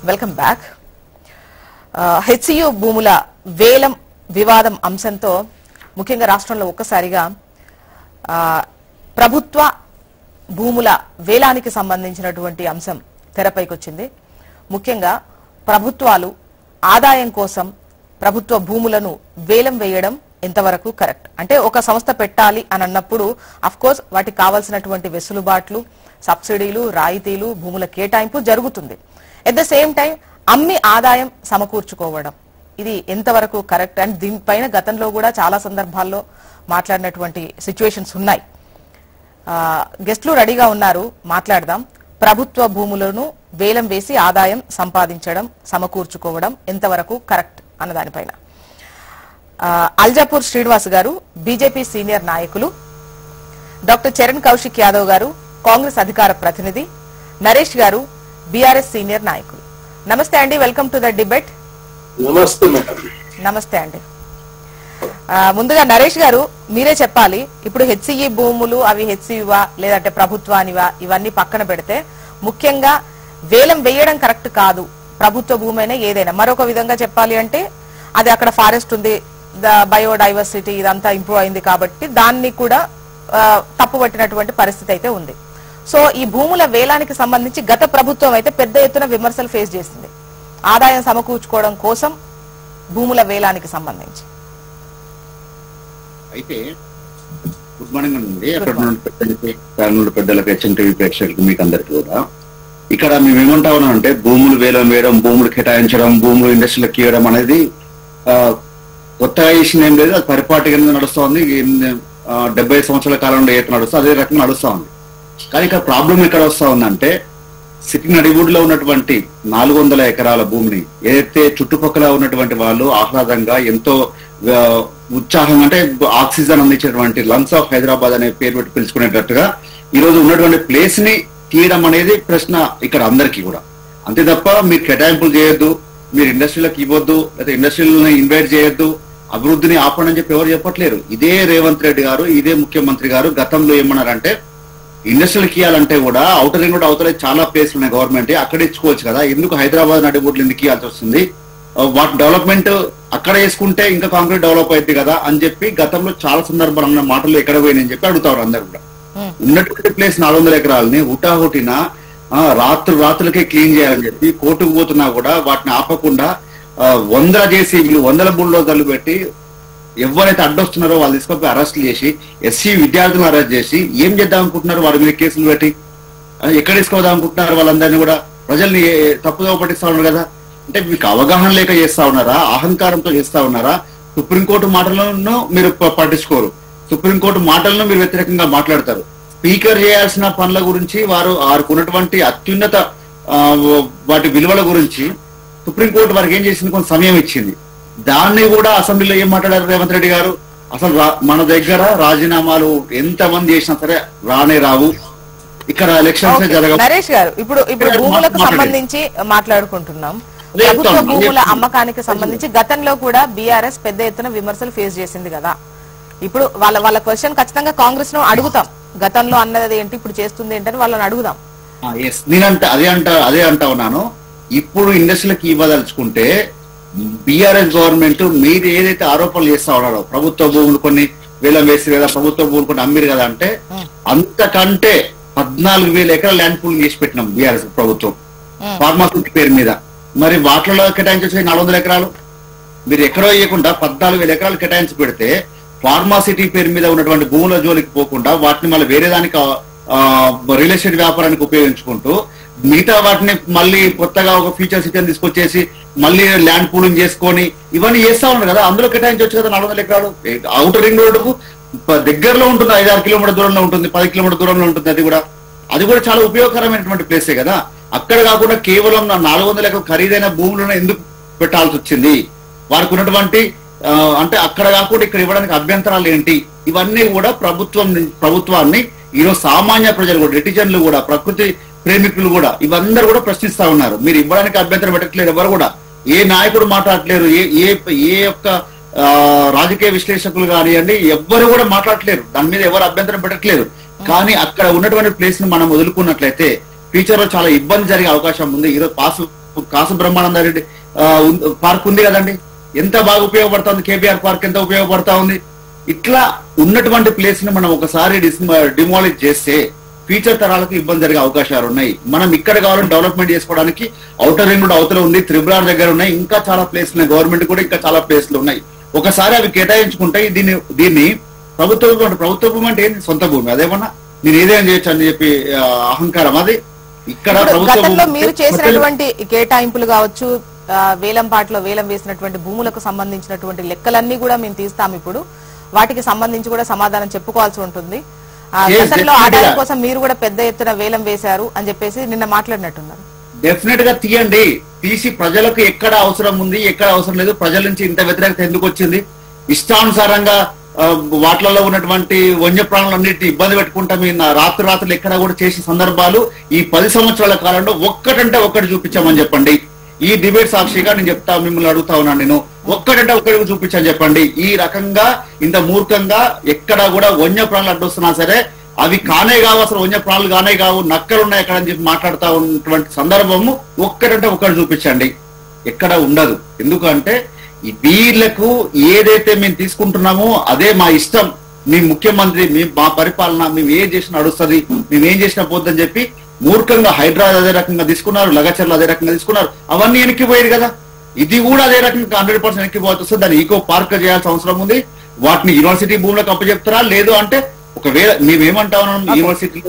Welcome back. HCU భూముల వేలం వివాదం అంశంతో ముఖ్యంగా రాష్ట్రంలో ఒక్కసారిగా ప్రభుత్వ భూముల వేలానికి సంబంధించినటువంటి అంశం తెరపైకి వచ్చింది. ముఖ్యంగా ప్రభుత్వాలు ఆదాయం కోసం ప్రభుత్వ భూములను వేలం వేయడం ఎంతవరకు కరెక్ట్? అంటే ఒక సంస్థ పెట్టాలి అని అన్నప్పుడు అఫ్ కోర్స్ వాటికి కావాల్సినటువంటి వెసులుబాట్లు, సబ్సిడీలు, రాయితీలు, భూముల కేటాయింపు జరుగుతుంది. ఎట్ ద సేమ్ టైం అమ్మి ఆదాయం సమకూర్చుకోవడం ఇది ఎంతవరకు కరెక్ట్? అండ్ దీనిపైన గతంలో కూడా చాలా సందర్భాల్లో మాట్లాడినటువంటి సిచ్యువేషన్స్ ఉన్నాయి. గెస్ట్లు రెడీగా ఉన్నారు, మాట్లాడదాం. ప్రభుత్వ భూములను వేలం వేసి ఆదాయం సంపాదించడం, సమకూర్చుకోవడం ఎంతవరకు కరెక్ట్ అన్న దానిపైన అల్జాపూర్ శ్రీనివాస్ గారు బీజేపీ సీనియర్ నాయకులు, డాక్టర్ చరణ్ కౌశిక్ యాదవ్ గారు కాంగ్రెస్ అధికార ప్రతినిధి, నరేష్ గారు బీఆర్ఎస్ సీనియర్ నాయకులు. నమస్తే అండి, వెల్కమ్ టు ద డిబేట్. నమస్తే మేడం. నమస్తే అండి. ముందుగా నరేష్ గారు మీరే చెప్పాలి, ఇప్పుడు హెచ్సిఈ భూములు అవి హెచ్సియువా లేదంటే ప్రభుత్వానివా ఇవన్నీ పక్కన పెడితే ముఖ్యంగా వేలం వేయడం కరెక్ట్ కాదు. ప్రభుత్వ భూమి అయినా ఏదైనా, మరొక విధంగా చెప్పాలి అంటే అది అక్కడ ఫారెస్ట్ ఉంది, బయోడైవర్సిటీ ఇదంతా ఇంప్రూవ్ అయింది కాబట్టి దాన్ని కూడా తప్పుపట్టినటువంటి పరిస్థితి అయితే ఉంది. సో ఈ భూముల వేలానికి సంబంధించి గత ప్రభుత్వం అయితే పెద్ద ఎత్తున విమర్శలు ఫేస్ చేసింది, ఆదాయం సమకూర్చుకోవడం కోసం భూముల వేలానికి సంబంధించి. అయితే గుడ్ మార్నింగ్ అండి. అక్కడ నుండి పెద్దలకు హెచ్ఎన్టీవీ ప్రేక్షకులకు మీకు అందరికి కూడా ఇక్కడ మేము ఏమంటా ఉన్నాం అంటే భూములు వేలం వేయడం, భూములు కేటాయించడం, భూములు ఇండస్ట్రీలకు ఇవ్వడం అనేది కొత్తగా చేసింది ఏం లేదు. అది పరిపాటి కింద నడుస్తూ ఉంది. 70 సంవత్సరాల కాలంలో ఏక నడుస్తుంది, అదే రకంగా నడుస్తూ ఉంది. కానీ ఇక్కడ ప్రాబ్లం ఎక్కడ వస్తా ఉందంటే సిటీ నడిబూడిలో ఉన్నటువంటి 400 ఎకరాల భూమిని ఏదైతే చుట్టుపక్కల ఉన్నటువంటి వాళ్ళు ఆహ్లాదంగా ఎంతో ఉత్సాహంగా అంటే ఆక్సిజన్ అందించేటువంటి లంగ్స్ ఆఫ్ హైదరాబాద్ అనే పేరు పెట్టి పిలుచుకునేటట్టుగా ఈ రోజు ఉన్నటువంటి ప్లేస్ ని తీయడం అనేది ప్రశ్న ఇక్కడ అందరికీ కూడా. అంతే తప్ప మీరు కేటాయింపులు చేయొద్దు, మీరు ఇండస్ట్రీలకు ఇవ్వద్దు, లేదా ఇండస్ట్రీలను ఇన్వైట్ చేయొద్దు, అభివృద్ధిని ఆపండి అని చెప్పి ఎవరు చెప్పట్లేరు. ఇదే రేవంత్ రెడ్డి గారు, ఇదే ముఖ్యమంత్రి గారు గతంలో ఏమన్నారంటే ఇండస్ట్రీలకు ఇవ్వాలంటే కూడా అవుటర్ రింగ్ రోడ్ అవతల చాలా ప్లేస్లు ఉన్నాయి గవర్నమెంట్, అక్కడ ఇచ్చుకోవచ్చు కదా, ఎందుకు హైదరాబాద్ నడిబొడ్లు ఎందుకు ఇవ్వాల్సి వస్తుంది, వాటి డెవలప్మెంట్ అక్కడ వేసుకుంటే ఇంకా కాంక్రీట్ డెవలప్ అవుతుంది కదా అని చెప్పి గతంలో చాలా సందర్భాలు అన్న మాటలు ఎక్కడ పోయినాయని చెప్పి అడుగుతారు అందరు కూడా. ఉన్నటువంటి ప్లేస్ 400 ఎకరాలని హుటాహుటిన రాత్రులకే క్లీన్ చేయాలని చెప్పి కోర్టుకు పోతున్నా కూడా వాటిని ఆపకుండా 100 జేసీబీలు 100 బుల్డోజర్లు పెట్టి ఎవరైతే అడ్డొస్తున్నారో వాళ్ళు తీసుకొని అరెస్ట్ చేసి ఎస్సీ విద్యార్థులను అరెస్ట్ చేసి ఏం చేద్దాం అనుకుంటున్నారు, వారి మీద కేసులు పెట్టి ఎక్కడ తీసుకోదాం అనుకుంటున్నారు, వాళ్ళందరినీ కూడా ప్రజల్ని తప్పుదోవ పట్టిస్తా ఉన్నారు కదా. అంటే మీకు అవగాహన లేక చేస్తా ఉన్నారా, అహంకారంతో చేస్తా ఉన్నారా? సుప్రీంకోర్టు మాటలను మీరు పట్టించుకోరు, సుప్రీంకోర్టు మాటలను మీరు వ్యతిరేకంగా మాట్లాడతారు. స్పీకర్ చేయాల్సిన పనుల గురించి వారికి ఉన్నటువంటి అత్యున్నత వాటి విలువల గురించి సుప్రీంకోర్టు వారికి ఏం చేసింది, కొంత సమయం ఇచ్చింది. దాన్ని కూడా అసెంబ్లీలో ఏం మాట్లాడారు రేవంత్ రెడ్డి గారు, అసలు మన దగ్గర రాజీనామాలు ఎంతమంది చేసినా సరే రానే రావు, ఇక్కడ ఎలక్షన్స్ జరగవు. నరేష్ గారు ఇప్పుడు భూములకు సంబంధించి మాట్లాడుకుంటున్నాం. ప్రభుత్వ భూముల అమ్మకానికి సంబంధించి గతంలో కూడా బీఆర్ఎస్ పెద్ద ఎత్తున విమర్శలు ఫేస్ చేసింది కదా. ఇప్పుడు వాళ్ళ క్వశ్చన్ ఖచ్చితంగా కాంగ్రెస్ ను అడుగుతాం, గతంలో అన్నది ఏంటి ఇప్పుడు చేస్తుంది ఏంటని వాళ్ళని అడుగుదాం. నేనంటే అదే అంటా ఉన్నాను. ఇప్పుడు ఇండస్ట్రీలకు ఇవ్వదలుచుకుంటే బీఆర్ఎస్ గవర్నమెంట్ మీరు ఏదైతే ఆరోపణలు చేస్తా ఉన్నారో ప్రభుత్వ భూములు కొన్ని వేలం వేసి కదా, ప్రభుత్వ భూములు కొన్ని అమ్మిరు కదా అంటే అంతకంటే 14,000 ఎకరాల ల్యాండ్ పూలింగ్ చేసి పెట్టినాం బీఆర్ఎస్ ప్రభుత్వం ఫార్మాసిటీ పేరు మీద. మరి వాటిలో కేటాయించే 400 ఎకరాలు మీరు ఎక్కడో ఇవ్వకుండా 14,000 ఎకరాలు కేటాయించి పెడితే ఫార్మాసిటీ పేరు మీద ఉన్నటువంటి భూముల జోలికి పోకుండా వాటిని మళ్ళీ వేరే దానికి రియల్ ఎస్టేట్ వ్యాపారానికి ఉపయోగించుకుంటూ మిగతా వాటిని మళ్ళీ కొత్తగా ఒక ఫ్యూచర్ సిటీ తీసుకొచ్చేసి మళ్ళీ ల్యాండ్ పూలింగ్ చేసుకొని ఇవన్నీ చేస్తా ఉన్నారు కదా. అందులో కేటాయించవచ్చు కదా 400 ఎకరాలు. అవుటర్ రింగ్ రోడ్డుకు దగ్గరలో ఉంటుంది, 5-6 కిలోమీటర్ దూరంలో ఉంటుంది, 10 కిలోమీటర్ దూరంలో ఉంటుంది. అది కూడా చాలా ఉపయోగకరమైనటువంటి ప్లేసే కదా. అక్కడ కాకుండా కేవలం 400 ఎకరాలు ఖరీదైన భూములను ఎందుకు పెట్టాల్సి వచ్చింది, వారికి ఉన్నటువంటి అంటే అక్కడ కాకుండా ఇక్కడ ఇవ్వడానికి అభ్యంతరాలు ఏంటి, ఇవన్నీ కూడా ప్రభుత్వాన్ని ఈరోజు సామాన్య ప్రజలు కూడా, నెటిజన్లు కూడా, ప్రకృతి ప్రేమికులు కూడా ఇవందరూ కూడా ప్రశ్నిస్తా ఉన్నారు. మీరు ఇవ్వడానికి అభ్యంతరం పెట్టట్లేదు, ఎవరు కూడా ఏ నాయకుడు మాట్లాడట్లేరు, ఏ యొక్క రాజకీయ విశ్లేషకులు కానివ్వండి ఎవ్వరు కూడా మాట్లాడట్లేరు, దాని మీద ఎవరు అభ్యంతరం పెట్టట్లేదు. కానీ అక్కడ ఉన్నటువంటి ప్లేస్ ని మనం వదులుకున్నట్లయితే ఫ్యూచర్ లో చాలా ఇబ్బంది జరిగే అవకాశం ఉంది. ఈరోజు కాసు బ్రహ్మానంద రెడ్డి పార్క్ ఉంది కదండి, ఎంత బాగా ఉపయోగపడుతుంది. కేబీఆర్ పార్క్ ఎంత ఉపయోగపడతా ఉంది. ఇట్లా ఉన్నటువంటి ప్లేస్ ని మనం ఒకసారి డిమాలిష్ చేస్తే ఫ్యూచర్ తరాలకు ఇబ్బంది జరిగే అవకాశాలు ఉన్నాయి. మనం ఇక్కడ కావాలని డెవలప్మెంట్ చేసుకోవడానికి ఔటర్ రింగ్ రోడ్ అవతల ఉంది, త్రిబుల్ దగ్గర ఉన్నాయి, ఇంకా చాలా ప్లేస్లు ఉన్నాయి, గవర్నమెంట్ కూడా ఇంకా చాలా ప్లేస్లు ఉన్నాయి. ఒకసారి అవి కేటాయించుకుంటే దీన్ని ప్రభుత్వ భూమి అంటే ఏంటి? సొంత భూమి. అదేమన్నా నేను ఏదైనా చేయొచ్చు అని చెప్పి అహంకారం అది. ఇక్కడ గతంలో మీరు చేసినటువంటి కేటాయింపులు కావచ్చు, వేలంపాట్లో వేలం వేసినటువంటి భూములకు సంబంధించినటువంటి లెక్కలన్నీ కూడా మేము తీస్తాం. ఇప్పుడు వాటికి సంబంధించి కూడా సమాధానం చెప్పుకోవాల్సి ఉంటుంది. గతంలో ఆదాయం కోసం మీరు కూడా పెద్ద ఎత్తున వేలం వేశారు అని చెప్పేసి నిన్న మాట్లాడినట్టున్నారు. డెఫినెట్ గా తీయండి, తీసి ప్రజలకు ఎక్కడ అవసరం ఉంది, ఎక్కడ అవసరం లేదు, ప్రజల నుంచి ఇంత వ్యతిరేకత ఎందుకు వచ్చింది, ఇష్టానుసారంగా వాటిలలో ఉన్నటువంటి వన్యప్రాణులన్నింటినీ ఇబ్బంది పెట్టుకుంటా మీ రాత్రులు ఎక్కడ కూడా చేసే సందర్భాలు ఈ 10 సంవత్సరాల కాలంలో ఒక్కటంటే ఒక్కటి చూపించామని చెప్పండి. ఈ డిబేట్ సాక్షిగా నేను చెప్తా, మిమ్మల్ని అడుగుతా ఉన్నాను, నేను ఒక్కటంటే ఒక్కటి చూపించని చెప్పండి. ఈ రకంగా ఇంత మూర్ఖంగా ఎక్కడ కూడా వన్యప్రాణులు అడ్డొస్తున్నా సరే అవి కానే కావు, అసలు వన్యప్రాణులు కానే కావు, నక్కలు ఉన్నాయి ఎక్కడ అని చెప్పి మాట్లాడుతూ ఉన్నటువంటి సందర్భము ఒక్కటంటే ఒక్కటి చూపించండి. ఎక్కడ ఉండదు. ఎందుకంటే వీళ్లకు ఏదైతే మేము తీసుకుంటున్నామో అదే మా ఇష్టం, మీ ముఖ్యమంత్రి మా పరిపాలన, మేము ఏం చేసినా నడుస్తుంది, మేము ఏం చేసినా పోద్దని చెప్పి మూర్ఖంగా హైదరాబాద్ అదే రకంగా తీసుకున్నారు, లగచర్లు అదే రకంగా తీసుకున్నారు, అవన్నీ వెనక్కిపోయేది కదా. ఇది కూడా అదే రకంగా 100% వెనక్కిపోతుంది వస్తుంది. దాన్ని ఈకో పార్క్ చేయాల్సిన అవసరం ఉంది. వాటిని యూనివర్సిటీ భూములకు అప్పచెప్తారా లేదు అంటే ఒకవేళ మేమేమంటా ఉన్నాం, యూనివర్సిటీ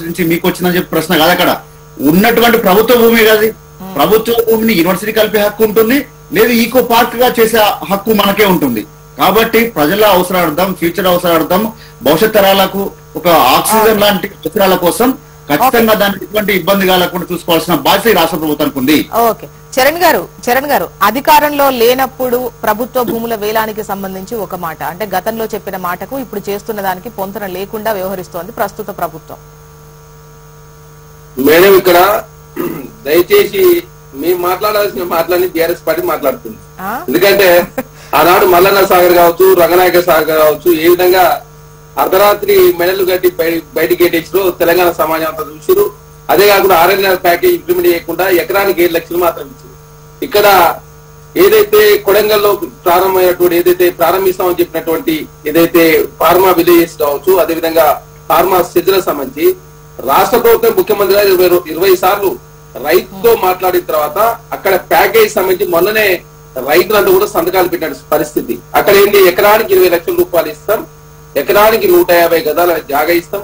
నుంచి మీకు వచ్చిందని చెప్పి ప్రశ్న కాదు. అక్కడ ఉన్నటువంటి ప్రభుత్వ భూమి కదా, ప్రభుత్వ భూమిని యూనివర్సిటీ కలిపే హక్కు ఉంటుంది, లేదు ఈకో పార్క్ గా చేసే హక్కు మనకే ఉంటుంది. కాబట్టి ప్రజల అవసరార్థం, ఫ్యూచర్ అవసరార్థం, భవిష్యత్ తరాలకు ఒక ఆక్సిజన్ లాంటి అవసరాల కోసం ఖచ్చితంగా దానికి ఎటువంటి ఇబ్బంది కలగకుండా చూసుకోవాల్సిన బాధ్యత ఈ రాష్ట్ర ప్రభుత్వానికి ఉంది. ఓకే, చరణ్ గారు అధికారంలో లేనప్పుడు ప్రభుత్వ భూముల వేలానికి సంబంధించి ఒక మాట అంటే గతంలో చెప్పిన మాటకు ఇప్పుడు చేస్తున్న దానికి పొంతన లేకుండా వ్యవహరిస్తోంది ప్రస్తుత ప్రభుత్వం. మేడం ఇక్కడ దయచేసి మేము మాట్లాడాల్సిన మాటలని టీఆర్ఎస్ పార్టీ మాట్లాడుతుంది. ఎందుకంటే ఆనాడు మల్లన్న సాగర్ కావచ్చు, రంగనాయక సాగర్ కావచ్చు, ఏ విధంగా అర్ధరాత్రి మెడలు కట్టి బయటికి గేటేసారు తెలంగాణ సమాజం అంతా చూసారు. అదే కాకుండా RNR ప్యాకేజ్ ఇంప్లిమెంట్ చేయకుండా ఎకరానికి 7 లక్షలు మాత్రం ఇచ్చారు. ఇక్కడ ఏదైతే కొడంగల్లో ప్రారంభమైనటువంటి ఏదైతే ప్రారంభిస్తామని చెప్పినటువంటి ఏదైతే ఫార్మా విలేజెస్ కావచ్చు, అదేవిధంగా ఫార్మా సెజ్లకు సంబంధించి రాష్ట్ర ప్రభుత్వం ముఖ్యమంత్రి గారు 20 సార్లు రైతుతో మాట్లాడిన తర్వాత అక్కడ ప్యాకేజ్ సంబంధించి మొన్ననే రైతులంతా కూడా సంతకాలు పెట్టిన పరిస్థితి. అక్కడ ఏంటి, ఎకరానికి 20 లక్షల రూపాయలు ఇస్తాం, ఎకరానికి 150 గదాల జాగా ఇస్తాం,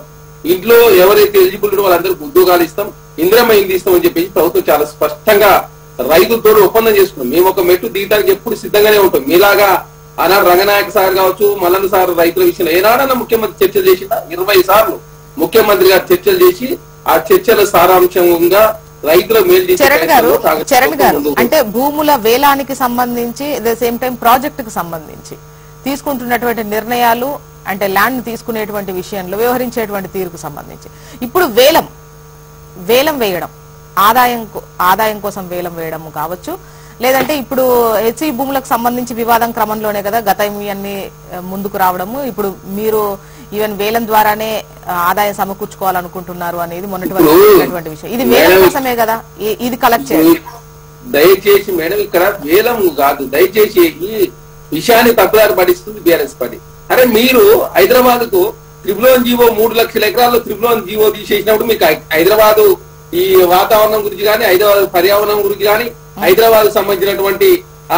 ఇంట్లో ఎవరైతే ఎలిజిబుల్ వాళ్ళందరికీ ఉద్యోగాలు ఇస్తాం, ఇందిరమ్మ ఇంది ఇస్తాం అని చెప్పేసి ప్రభుత్వం చాలా స్పష్టంగా రైతులతో ఒప్పందం చేసుకున్నాం. మేము ఒక మెట్టు దిగడానికి ఎప్పుడు సిద్ధంగానే ఉంటాం. మీలాగా ఆనాడు రంగనాయక సాగర్ కావచ్చు, మల్లన్న సాగర్ రైతుల విషయంలో ఏనాడన్నా ముఖ్యమంత్రి చర్చలు చేసిందా? 20 సార్లు ముఖ్యమంత్రి గారు చర్చలు చేసి ఆ చర్చల సారాంశంగా రైతుల మేలు. చరణ్ గారు అంటే భూముల వేలానికి సంబంధించి అట్ ద సేమ్ టైం ప్రాజెక్టుకు సంబంధించి తీసుకుంటున్నటువంటి నిర్ణయాలు అంటే ల్యాండ్ తీసుకునేటువంటి విషయంలో వ్యవహరించేటువంటి తీరుకు సంబంధించి ఇప్పుడు వేలం వేయడం, ఆదాయం కోసం వేలం వేయడం కావచ్చు, లేదంటే ఇప్పుడు హెచ్సి భూములకు సంబంధించి వివాదం క్రమంలోనే కదా గతం ఇవన్నీ ముందుకు రావడము, ఇప్పుడు మీరు ఈవెన్ వేలం ద్వారానే ఆదాయం సమకూర్చుకోవాలనుకుంటున్నారు అనేది మొన్నటి వరకు విషయం. ఇది వేలం కోసమే కదా, ఇది కలెక్ట్ చేయాలి. దయచేసి మేడం ఇక్కడ వేలం కాదు, దయచేసి ఈ విషయాన్ని తప్పుదారి పడిస్తుంది బీఆర్ఎస్ పార్టీ. అరే మీరు హైదరాబాద్ కు త్రిపులోన్ జీవో 3 లక్షల ఎకరాల్లో త్రిపులోన్ జీవో తీసేసినప్పుడు మీకు హైదరాబాద్ ఈ వాతావరణం గురించి కానీ, హైదరాబాద్ పర్యావరణం గురించి కానీ, హైదరాబాద్ సంబంధించినటువంటి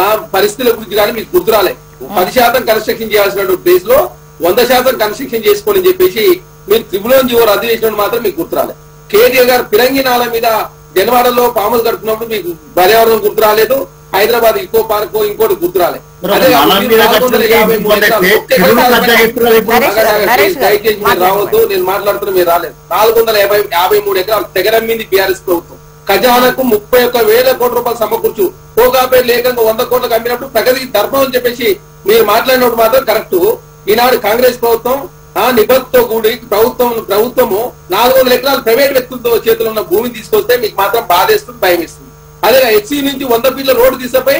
ఆ పరిస్థితుల గురించి కానీ మీకు గుర్తురాలే. 10% కన్స్ట్రక్షన్ చేయాల్సిన ప్లేస్ లో 100% కన్స్ట్రక్షన్ చేసుకోవాలని చెప్పేసి మీరు త్రిపులోన్ జీవో రద్దు చేసినప్పుడు మాత్రం మీకు గుర్తురాలేదు. కేటీఆర్ గారు పిరంగినాల మీద జనవాడలో పాములు కడుతున్నప్పుడు మీకు పర్యావరణం గుర్తురాలేదు, హైదరాబాద్ ఇంకో పార్క్ ఇంకోటి గుర్తురాలేదు. రావద్దు, నేను మాట్లాడుతున్నా, మీరు రాలేదు. 453 ఎకరాలు తెగరమ్మింది బీఆర్ఎస్ ప్రభుత్వం. ఖజానాకు 31,000 కోట్ల రూపాయలు సమకూర్చు పోగాపై లేఖంగా 100 కోట్లకు అమ్మినప్పుడు ప్రగతికి ధర్మం అని చెప్పేసి మీరు మాట్లాడినప్పుడు మాత్రం కరెక్ట్. ఈనాడు కాంగ్రెస్ ప్రభుత్వం నిబద్ధతో కూడి ప్రభుత్వము 400 ఎకరాలు ప్రైవేట్ వ్యక్తులతో చేతుల్లో ఉన్న భూమిని తీసుకొస్తే మీకు మాత్రం బాధేస్తుంది, భయం ఇస్తుంది. అదే ఎస్సీ నుంచి 100 ఫీట్ల రోడ్డు తీసపై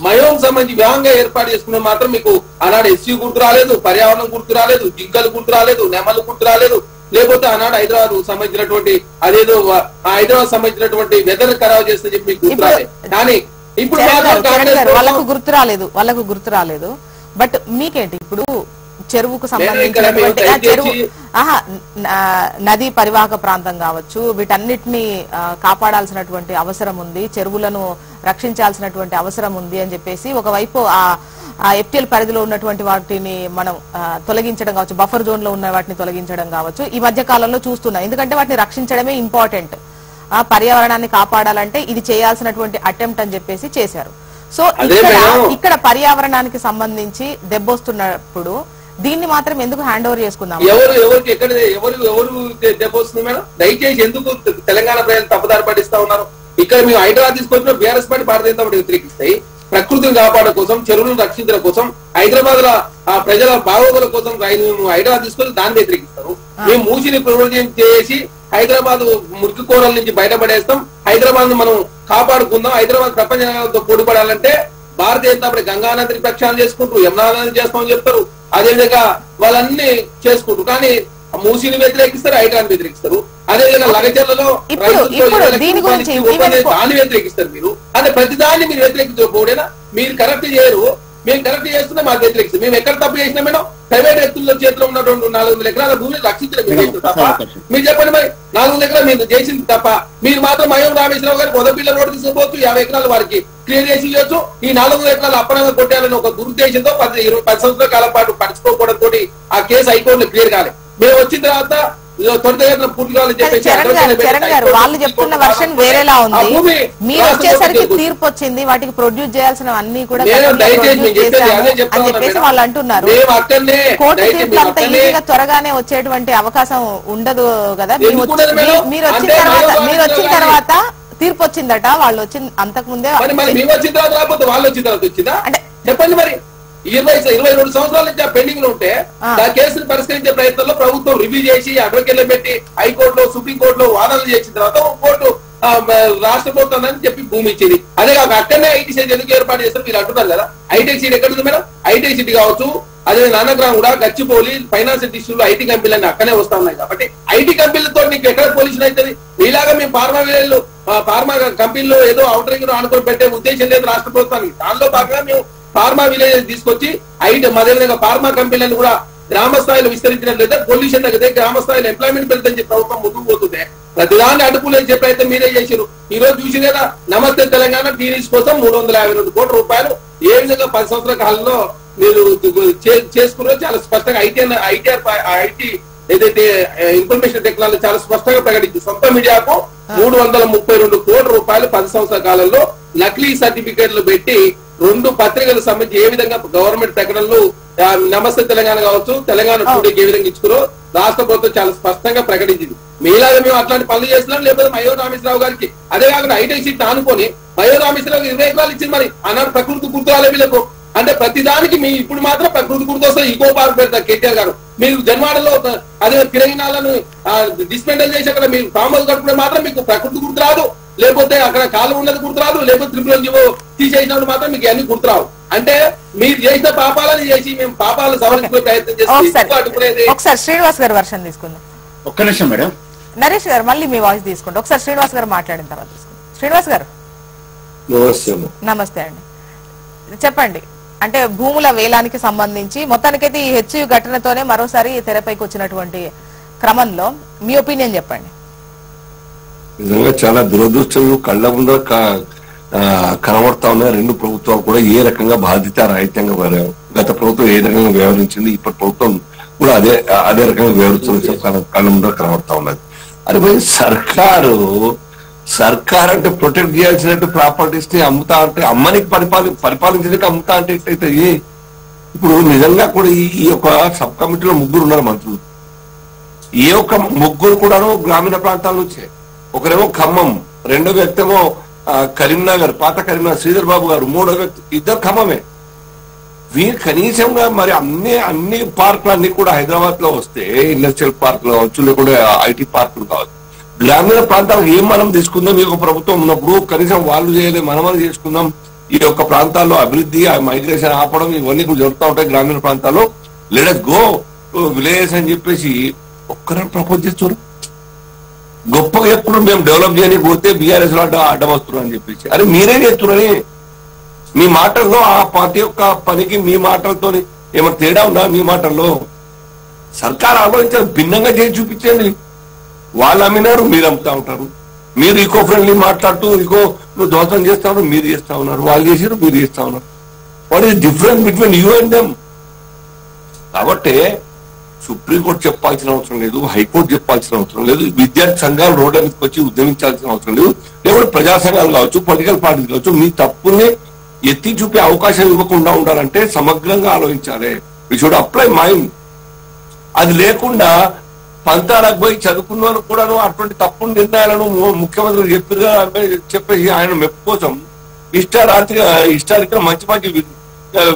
మయోం సంబంధించి వ్యాంగా ఏర్పాటు చేసుకున్న మాత్రం మీకు ఆనాడు ఎస్సీ గుర్తు రాలేదు, పర్యావరణం గుర్తు రాలేదు, జింకలు గుర్తు రాలేదు, నెమలు గుర్తు రాలేదు, లేకపోతే ఆనాడు హైదరాబాద్ సంబంధించినటువంటి అదేదో హైదరాబాద్ సంబంధించినటువంటి వెదర్ ఖరాబ్ చేస్తే చెప్పి మీకు గుర్తురాలే. కానీ ఇప్పుడు వాళ్ళకు గుర్తు రాలేదు. బట్ మీకేంటి ఇప్పుడు చెరువుకు సంబంధించినటువంటి చెరువు నదీ పరివాహక ప్రాంతం కావచ్చు, వీటన్నిటిని కాపాడాల్సినటువంటి అవసరం ఉంది, చెరువులను రక్షించాల్సినటువంటి అవసరం ఉంది అని చెప్పేసి ఒకవైపు ఆ ఎఫ్టీఎల్ పరిధిలో ఉన్నటువంటి వాటిని మనం తొలగించడం కావచ్చు, బఫర్ జోన్ లో ఉన్న వాటిని తొలగించడం కావచ్చు ఈ మధ్య కాలంలో చూస్తున్నాం. ఎందుకంటే వాటిని రక్షించడమే ఇంపార్టెంట్, పర్యావరణాన్ని కాపాడాలంటే ఇది చేయాల్సినటువంటి అటెంప్ట్ అని చెప్పేసి చేశారు. సో ఇక్కడ పర్యావరణానికి సంబంధించి దెబ్బొస్తున్నప్పుడు దీన్ని మాత్రం ఎందుకు హ్యాండ్ ఓవర్ చేసుకుందాం? ఎవరికి ఎక్కడ ఎవరు దెబ్బొస్తుంది మేడం? దయచేసి ఎందుకు తెలంగాణ ప్రజలు తప్పుదారి పట్టిస్తా ఉన్నారు? ఇక్కడ మేము హైదరాబాద్ తీసుకొచ్చిన BRS party Bharatiya Janata party వ్యతిరేకిస్తాయి. ప్రకృతిని కాపాడడం కోసం, చెరువులను రక్షించడం కోసం, హైదరాబాద్ లో ఆ ప్రజల బాగోగుల కోసం హైదరాబాద్ తీసుకొని దాన్ని వ్యతిరేకిస్తారు. మేము మూసిని పునరుద్ధరణ చేసి హైదరాబాద్ మురికి కోరల నుంచి బయటపడేస్తాం, హైదరాబాద్ ను మనం కాపాడుకుందాం, హైదరాబాద్ ప్రపంచంతో పోటీపడాలంటే భారతీయ జనతా పార్టీ గంగానదిని ప్రక్షాళన చేసుకుంటూ యమునానదిని చేస్తామని చెప్తారు. అదేవిధంగా వాళ్ళన్ని చేసుకుంటారు. కానీ మూసీని వ్యతిరేకిస్తారు, హైదరాబాద్ వ్యతిరేకిస్తారు. అదేవిధంగా లగచర్లలో దాన్ని వ్యతిరేకిస్తారు. మీరు అంటే ప్రతిదాన్ని మీరు వ్యతిరేకించకపోవడేనా? మీరు కరెక్ట్ చేయరు, మేము కరెక్ట్ చేస్తున్నా మాకు వ్యతిరేకిస్తాం. మేము ఎక్కడ తప్పు చేసినా మేడం? ప్రైవేట్ వ్యక్తుల చేతిలో ఉన్నటువంటి 400 ఎకరాల భూమిని రక్షించడం మీరు చేసిన తప్ప? మీరు చెప్పండి మరి, 400 ఎకరాలు మీరు చేసింది తప్ప? మీరు మాత్రం మయం రామేశ్వరరావు గారికి మొదపిల్ల రోడ్డు తీసుకుపోవచ్చు, 50 ఎకరాలు వారికి క్లియర్ చేసి ఇవ్వచ్చు. ఈ 400 ఎకరాలు అప్పనంగా కొట్టాలని ఒక దురుద్దేశంతో 10 సంవత్సరాల కాలం పాటు పడుచుకోకపోవడంతో ఆ కేసు హైకోర్టులో క్లియర్ కాలేదు. మేము వచ్చిన తర్వాత వాళ్ళు చెప్తున్న వర్షన్ వేరేలా ఉంది. మీరు వచ్చేసరికి తీర్పు వచ్చింది, వాటికి ప్రొడ్యూస్ చేయాల్సిన అన్ని కూడా అని చెప్పేసి వాళ్ళు అంటున్నారు. కోర్టు తీర్పు అంత ఈజీగా త్వరగానే వచ్చేటువంటి అవకాశం ఉండదు కదా. మీరు వచ్చిన తర్వాత తీర్పు వచ్చిందట, వాళ్ళు వచ్చింది అంతకు ముందే. అంటే చెప్పండి మరి, 22 సంవత్సరాల నుంచి ఆ పెండింగ్ లో ఉంటే ఆ కేసును పరిష్కరించే ప్రయత్నంలో ప్రభుత్వం రివ్యూ చేసి అడ్వకేట్లు పెట్టి హైకోర్టులో సుప్రీంకోర్టులో వాదనలు చేసిన తర్వాత కోర్టు రాష్ట్ర ప్రభుత్వం అని చెప్పి భూమి ఇచ్చింది. అదే కాక అక్కడనే ఐటీ సైట్ ఎందుకు ఏర్పాటు చేస్తారు మీరు అంటున్నారు కదా. హైటెక్ సిటీ ఎక్కడ ఉంది మేడం? హైటెక్ సిటీ కావచ్చు, అదే నానగ్రామ్ కూడా, గచ్చిపోలి, ఫైనాన్షియల్ డిస్ట్రిక్ట్ ఐటీ కంపెనీలు అక్కడే వస్తా ఉన్నాయి. కాబట్టి ఐటీ కంపెనీలతో నీకు ఎక్కడ పొల్యూషన్ అవుతుంది? మీలాగా మేము ఫార్మా కంపెనీలో ఏదో అవుటరింగ్ ఆనుకొని పెట్టే ఉద్దేశం లేదు రాష్ట్ర ప్రభుత్వానికి. దానిలో భాగంగా మేము ఫార్మా విలేజెస్ తీసుకొచ్చి అదేవిధంగా ఫార్మా కంపెనీలను కూడా గ్రామ స్థాయిలో విస్తరించినట్లయితే పొల్యూషన్ తగ్గితే గ్రామ స్థాయిలో ఎంప్లాయ్మెంట్ పెరుగుతుందని ప్రభుత్వం ముందుకు పోతుంది. ప్రతిదాన్ని అడ్డుకునే ప్రయత్నం మీరే చేశారు. ఈ రోజు చూసి కదా నమస్తే తెలంగాణ టీవీస్ కోసం 352 కోట్ల రూపాయలు ఏ విధంగా 10 సంవత్సరాల కాలంలో మీరు చేసుకున్నారో చాలా స్పష్టంగా ఐటీ ఏదైతే ఇన్ఫర్మేషన్ టెక్నాలజీ చాలా స్పష్టంగా ప్రకటించింది. సొంత మీడియాకు 332 కోట్ల రూపాయలు 10 సంవత్సరాల కాలంలో నకిలీ సర్టిఫికేట్లు పెట్టి 2 పత్రికలకు సంబంధించి ఏ విధంగా గవర్నమెంట్ ప్రకటనలు నమస్తే తెలంగాణ కావచ్చు, తెలంగాణ టుడేకి ఏ విధంగా ఇచ్చుకురో రాష్ట్ర ప్రభుత్వం చాలా స్పష్టంగా ప్రకటించింది. మీలాగా మేము అట్లాంటి పనులు చేస్తున్నాం. లేకపోతే మయూర్ రామేశ్వరరావు గారికి అదే కాకుండా హైటెక్ సిటీ ఆనుకొని మయూర్ రామేశ్వరరావు 20 ఎకరాలు ఇచ్చింది. మరి ఆనాడు ప్రకృతి గుర్తురాలే వీళ్ళకు. అంటే ప్రతిదానికి మీ ఇప్పుడు మాత్రం ప్రకృతి గుర్తు వస్తే ఈకో పార్క్ పెడతారు కేటీఆర్ గారు. మీరు జన్వాడలో అదే కిరంగినాలను డిస్మెంటల్ చేసి అక్కడ మీరు ఫామ్ హౌస్ కట్టుకుంటే మాత్రం మీకు ప్రకృతి గుర్తు రాదు, లేకపోతే అక్కడ కాలం ఉన్నది గుర్తురాదు, లేకపోతే త్రిపుర తీసేసినప్పుడు మాత్రం మీకు అన్ని గుర్తురావు. అంటే మీరు చేసిన పాపాలను చేసి మేము పాపాలను సవరించుకునే ప్రయత్నం చేస్తాం. ఒకసారి శ్రీనివాస్ గారు వర్షం తీసుకుందాం. ఒక్క నిమిషం మేడం. నరేష్ గారు మళ్ళీ మీ వాయిస్ తీసుకుంటాం. ఒకసారి శ్రీనివాస్ గారు మాట్లాడిన తర్వాత తీసుకుంటాం. శ్రీనివాస్ గారు నమస్తే అండి, చెప్పండి. అంటే భూముల వేలానికి సంబంధించి మొత్తానికైతే ఈ హెచ్యు ఘటనతోనే మరోసారి తెరపైకి వచ్చినటువంటి క్రమంలో మీ ఒపీనియన్ చెప్పండి. నిజంగా చాలా దురదృష్టం. కళ్ళ ముందర కనబడతా ఉన్నాయి. 2 ప్రభుత్వాలు కూడా ఏ రకంగా బాధ్యత రాహిత్యంగా గత ప్రభుత్వం ఏ రకంగా వ్యవహరించింది, ఇప్పటి ప్రభుత్వం కూడా అదే రకంగా వ్యవహరిస్తుంది కళ్ళ ముందర కనబడతా ఉన్నది. అది పోయి సర్కార్ అంటే ప్రొటెక్ట్ చేయాల్సినట్టు ప్రాపర్టీస్ ని అమ్ముతా అంటే అమ్మనికి పరిపాలించడానికి అమ్ముతా అంటే ఎట్లయితే ఇప్పుడు నిజంగా కూడా ఈ యొక్క సబ్ కమిటీలో 3 ఉన్నారు మంత్రులు. ఏ ఒక్క 3 కూడాను గ్రామీణ ప్రాంతాల నుంచే. ఒకరేమో ఖమ్మం, రెండో వ్యక్తి ఏమో కరీంనగర్, పాత కరీంనగర్ శ్రీధర్ బాబు గారు, 3వ వ్యక్తి 2 ఖమ్మమే. వీరు కనీసంగా మరి అన్ని పార్కులు అన్ని కూడా హైదరాబాద్ లో వస్తే ఇండస్ట్రియల్ పార్కులు కావచ్చు, లేకుంటే ఐటీ పార్కులు కావచ్చు, గ్రామీణ ప్రాంతాలకు ఏం మనం తీసుకుందాం. ఈ యొక్క ప్రభుత్వం ఉన్నప్పుడు కనీసం వాళ్ళు చేయలేదు, మనం చేసుకుందాం. ఈ యొక్క ప్రాంతాల్లో అభివృద్ధి, మైగ్రేషన్ ఆపడం ఇవన్నీ కూడా జరుగుతూ ఉంటాయి గ్రామీణ ప్రాంతాల్లో. లెట్ us గో విలేజెస్ అని చెప్పేసి ఒక్కరే ప్రపోజ్ చేస్తారు. గొప్పగా ఎప్పుడు మేము డెవలప్ చేయడానికి పోతే బీఆర్ఎస్ లో అడ్డం వస్తున్నారు అని చెప్పేసి, అరే మీరే చేస్తున్నారని మీ మాటల్లో ఆ పార్టీ యొక్క పనికి మీ మాటలతో ఏమైనా తేడా ఉందా? మీ మాటల్లో సర్కార్ ఆలోచించారు, భిన్నంగా చేసి చూపించండి. వాళ్ళు అమ్మినారు, మీరు అమ్ముతా ఉంటారు. మీరు ఈకో ఫ్రెండ్లీ మాట్లాడుతూ నువ్వు దోషం చేస్తా ఉన్నారు, మీరు చేస్తా ఉన్నారు. వాళ్ళు చేసారు, మీరు చేస్తా ఉన్నారు. What is difference between you and them? కాబట్టి సుప్రీంకోర్టు చెప్పాల్సిన అవసరం లేదు, హైకోర్టు చెప్పాల్సిన అవసరం లేదు, విద్యార్థి సంఘాలు రోడ్ల మీదకి వచ్చి ఉద్యమించాల్సిన అవసరం లేదు, లేకపోతే ప్రజా సంఘాలు కావచ్చు, పొలిటికల్ పార్టీలు కావచ్చు. మీ తప్పుని ఎత్తి చూపే అవకాశం ఇవ్వకుండా ఉండాలంటే సమగ్రంగా ఆలోచించాలి. We should apply mind. అది లేకుండా పంతాలకు పోయి చదువుకున్న వాళ్ళు కూడా అటువంటి తప్పుడు నిర్ణయాలను ముఖ్యమంత్రి చెప్పేసి ఆయన మెప్పు కోసం హిస్టారికల్ మంచి మంచి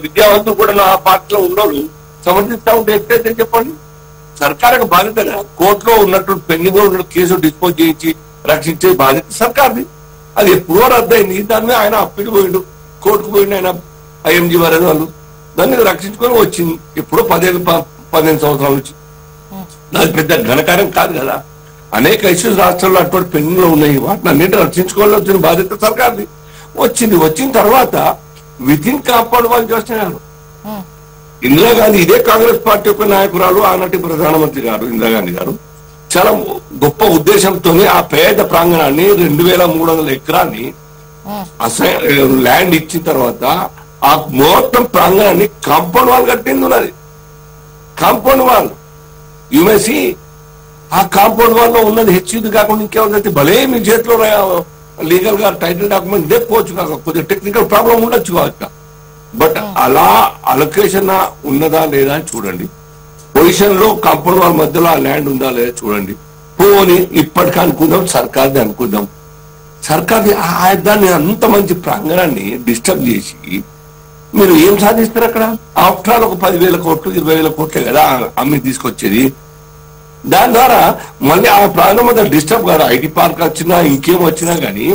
విద్యావంతులు కూడా ఆ పార్టీలో ఉన్నోళ్ళు సమర్థిస్తా ఉంటే ఎట్లయితే చెప్పండి. సర్కారుకు బాధ్యత కోర్టులో ఉన్నట్టు పెండింగ్ ఉన్న కేసు డిస్పోజ్ చేయించి రక్షించే బాధ్యత సర్కార్ది. అది ఎప్పుడో రద్దయింది. దాని మీద ఆయన అప్పీల్ పోయిండు, కోర్టుకు పోయిండు ఆయన ఐఎంజీ వారి వాళ్ళు. దాన్ని రక్షించుకొని వచ్చింది ఎప్పుడో 15 సంవత్సరాల నుంచి. అది పెద్ద ఘనకార్యం కాదు కదా. అనేక ఇష్యూస్ రాష్ట్రంలో అటువంటి పెండింగ్ లో ఉన్నాయి. వాటిని అన్నింటి రక్షించుకోవాలని వచ్చిన బాధ్యత సర్కార్ది. వచ్చిన తర్వాత విత్ ఇన్ కాంపౌండ్ వాళ్ళు చేస్తున్నారు. ఇందిరాగాంధీ ఇదే కాంగ్రెస్ పార్టీ యొక్క నాయకురాలు, ఆనాటి ప్రధానమంత్రి గారు ఇందిరాగాంధీ గారు చాలా గొప్ప ఉద్దేశంతోనే ఆ పేద ప్రాంగణాన్ని 2300 ఎకరాన్ని ల్యాండ్ ఇచ్చిన తర్వాత ఆ మొత్తం ప్రాంగణాన్ని కాంపౌండ్ వాల్ కట్టింది ఉన్నది. కాంపౌండ్ వాల్ యుఎస్సి ఆ కాంపౌండ్ వాల్ లో ఉన్నది హెచ్యూది కాకుండా ఇంకేమైతే భలే మీ చేతిలో లీగల్ గా టైటిల్ డాక్యుమెంట్ తెప్పుకోవచ్చు కాక, కొద్దిగా టెక్నికల్ ప్రాబ్లం ఉండొచ్చు కావచ్చు. బట్ అలా అలొకేషన్ ఉన్నదా లేదా అని చూడండి. పొజిషన్ లో కాంపౌండ్ వాల్ మధ్యలో ఆ ల్యాండ్ ఉందా లేదా చూడండి. పోని ఇప్పటికీ అనుకుందాం సర్కార్ది అనుకుందాం. సర్కార్ది దాన్ని అంత మంచి ప్రాంగణాన్ని డిస్టర్బ్ చేసి మీరు ఏం సాధిస్తారు అక్కడ? ఆఫ్టర్ ఆల్ ఒక 10,000 కోట్లు 20,000 కోట్లే కదా అమ్మి తీసుకొచ్చేది. దాని ద్వారా మళ్ళీ ఆ ప్రాంగణం మీద డిస్టర్బ్ కాదు. ఐటీ పార్క్ వచ్చినా ఇంకేం వచ్చినా కానీ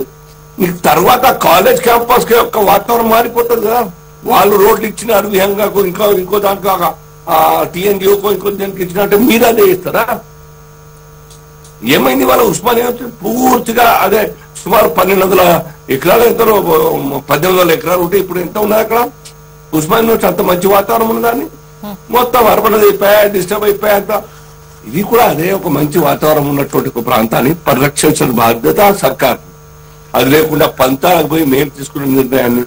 మీకు తర్వాత కాలేజ్ క్యాంపస్ కి యొక్క వాతావరణం మారిపోతుంది కదా. వాళ్ళు రోడ్లు ఇచ్చినారు విహంగా ఇంకో దాంట్లో టీఎన్జిఓకో ఇంకో దానికి ఇచ్చినట్టే మీరు అదే ఇస్తారా? ఏమైంది వాళ్ళ ఉస్మానియా పూర్తిగా అదే సుమారు 1200 ఎకరాలు ఎంత 1800 ఎకరాలు ఉంటే ఇప్పుడు ఎంత ఉన్నాయి అక్కడ ఉస్మానియా నుంచి? అంత మంచి వాతావరణం ఉన్నదాన్ని మొత్తం అర్బనైజ్ అయిపోయా, డిస్టర్బ్ అయిపోయా అంత. ఇది కూడా అదే ఒక మంచి వాతావరణం ఉన్నటువంటి ఒక ప్రాంతాన్ని పరిరక్షించిన బాధ్యత సర్కార్. అది లేకుండా పంతాలకు పోయి మేము తీసుకున్న నిర్ణయాన్ని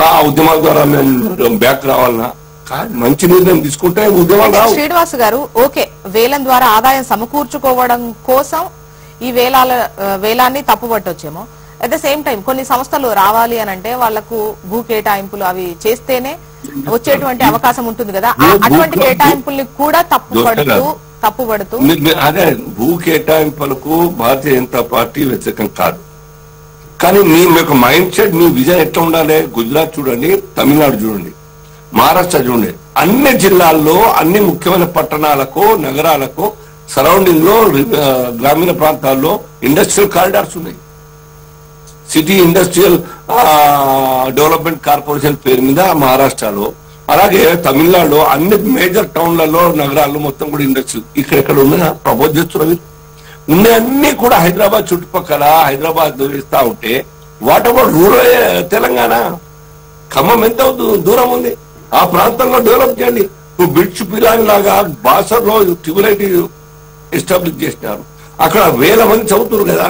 ఆ ఉద్యమాల ద్వారా మేము బ్యాక్ రావాలన్నా మంచి నిర్ణయం తీసుకుంటే ఉద్యమాలు రావు. శ్రీనివాస్ గారు, ఓకే, వేలం ద్వారా ఆదాయం సమకూర్చుకోవడం కోసం ఈ వేలాన్ని తప్పుపట్టొచ్చేమో. అట్ ద సేమ్ టైం కొన్ని సంస్థలు రావాలి అని అంటే వాళ్లకు భూ కేటాయింపులు అవి చేస్తేనే వచ్చేటువంటి అవకాశం ఉంటుంది కదా. అటువంటి కేటాయింపుల్ని కూడా తప్పుపడుతూ అదే భూ కేటాయింపులకు భారతీయ జనతా పార్టీ వ్యతిరేకం కాదు. కానీ మీ యొక్క మైండ్ సెట్, మీ విజన్ ఎట్లా ఉండాలి? గుజరాత్ చూడండి, తమిళనాడు చూడండి, మహారాష్ట్ర చూడండి, అన్ని జిల్లాల్లో అన్ని ముఖ్యమైన పట్టణాలకు నగరాలకు సరౌండింగ్ లో గ్రామీణ ప్రాంతాల్లో ఇండస్ట్రియల్ కారిడార్స్ ఉన్నాయి. సిటీ ఇండస్ట్రియల్ డెవలప్మెంట్ కార్పొరేషన్ పేరు మీద మహారాష్ట్రలో, అలాగే తమిళనాడులో అన్ని మేజర్ టౌన్లలో నగరాల్లో మొత్తం కూడా ఇండస్ట్రియల్ ఇక్కడెక్కడ ఉన్నా ప్రపోజ్ చేస్తున్నవి ఉన్నాయన్నీ కూడా హైదరాబాద్ చుట్టుపక్కల హైదరాబాద్ ఇస్తా ఉంటే what about rural Telangana? Khammam ఎంత దూరం ఉంది? ఆ ప్రాంతంలో డెవలప్ చేయండి. ఇప్పుడు బిడ్స్ పిలాని లాగా బాసర్లో ట్యూబులైట్ ఎస్టాబ్లిష్ చేసినారు. అక్కడ 1000 మంది చదువుతున్నారు కదా,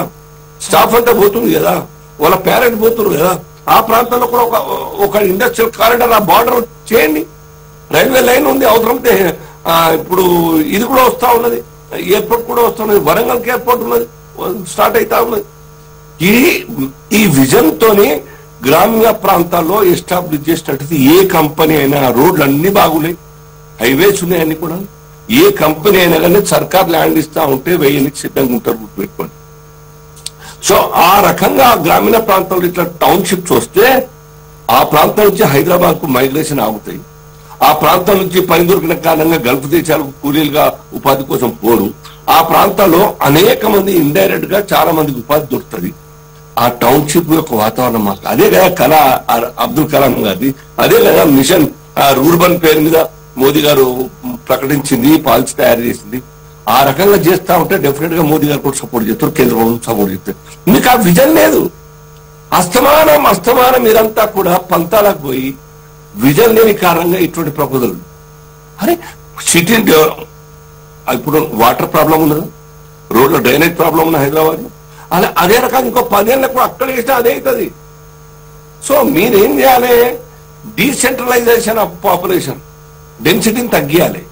స్టాఫ్ అంతా పోతుంది కదా, వాళ్ళ పేరెంట్ పోతున్నారు కదా. ఆ ప్రాంతంలో కూడా ఒక ఇండస్ట్రియల్ కారిడార్ ఆ బార్డర్ చేయండి. రైల్వే లైన్ ఉంది అవసరమైతే. ఇప్పుడు ఇది కూడా వస్తా ఉన్నది, ఎయిర్పోర్ట్ కూడా వస్తున్నది, వరంగల్కి ఎయిర్పోర్ట్ ఉన్నది, స్టార్ట్ అవుతా ఉన్నది. ఈ విజన్ తోని గ్రామీణ ప్రాంతాల్లో ఎస్టాబ్లిష్ చేసినట్టు ఏ కంపెనీ అయినా, రోడ్లు అన్ని బాగున్నాయి, హైవేస్ ఉన్నాయి అన్ని కూడా, ఏ కంపెనీ అయినా కానీ సర్కార్ ల్యాండ్ ఇస్తా ఉంటే వేయనికి సిద్ధంగా ఉంటారు, గుర్తుపెట్టుకోండి. సో ఆ రకంగా గ్రామీణ ప్రాంతాల్లో ఇట్లా టౌన్షిప్స్ వస్తే ఆ ప్రాంతం నుంచి హైదరాబాద్ కు మైగ్రేషన్ ఆగుతాయి. ఆ ప్రాంతం నుంచి పని దొరికిన కారణంగా గల్ఫ్ దేశాలకు కూలీలుగా ఉపాధి కోసం పోరు. ఆ ప్రాంతాల్లో అనేక మంది ఇండైరెక్ట్ గా చాలా మందికి ఉపాధి దొరుకుతుంది. ఆ టౌన్షిప్ యొక్క వాతావరణం మాకు అదే కదా అబ్దుల్ కలాం గారిది, అదే కదా మిషన్ రూర్బన్ పేరు మీద మోదీ గారు ప్రకటించింది, పాలసీ తయారు చేసింది. ఆ రకంగా చేస్తా ఉంటే డెఫినెట్ గా మోదీ గారు కూడా సపోర్ట్ చేస్తారు, కేంద్ర ప్రభుత్వం సపోర్ట్ చేస్తారు. మీకు ఆ విజన్ లేదు. అస్తమానం మీరంతా కూడా పంతాలకు పోయి విజన్ లేని కారణంగా ఇటువంటి ప్రపోజల్. అరే సిటీ ఇప్పుడు వాటర్ ప్రాబ్లం ఉన్నదా, రోడ్ల డ్రైనేజ్ ప్రాబ్లం ఉన్న హైదరాబాద్ లో, అలా అదే రకంగా ఇంకో 10 ఏళ్ళకు అక్కడ వేసినా అదే అవుతుంది. సో మీరేం చేయాలి, డీసెంట్రలైజేషన్ ఆఫ్ పాపులేషన్, డెన్సిటీని తగ్గియాలి.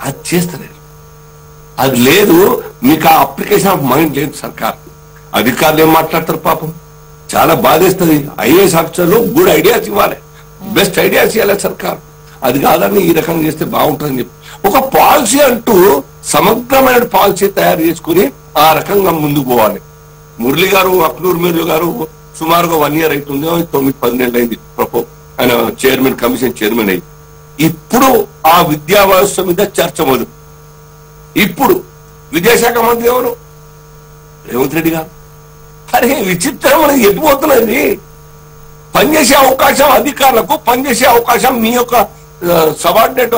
అది చేస్తలేదు, అది లేదు. మీకు ఆ అప్లికేషన్ ఆఫ్ మైండ్ లేదు సర్కార్. అధికారులు ఏం మాట్లాడతారు పాపం, చాలా బాధేస్తుంది. ఐఏఎస్ ఆఫీసర్లు గుడ్ ఐడియాస్ ఇవ్వాలి, బెస్ట్ ఐడియాస్ ఇవ్వాలి సర్కార్. అది కాదని ఈ రకంగా చేస్తే బాగుంటుందని చెప్పి ఒక పాలసీ అంటూ సమగ్రమైన పాలసీ తయారు చేసుకుని ఆ రకంగా ముందుకు పోవాలి. మురళి గారు, అక్నూర్ మురళి గారు సుమారుగా 1 year అవుతుంది, 9-10 నెలలు అయింది ఆయన చైర్మన్, కమిషన్ చైర్మన్ అయ్యి. ఇప్పుడు ఆ విద్యా వ్యవస్థ మీద చర్చ మొదలు. ఇప్పుడు విద్యాశాఖ మంత్రి ఎవరు? రేవంత్ రెడ్డి గారు. అరే విచిత్రం, మనకి ఎటుపోతున్నది. పనిచేసే అవకాశం అధికారులకు, పనిచేసే అవకాశం మీ యొక్క సబార్డినేట్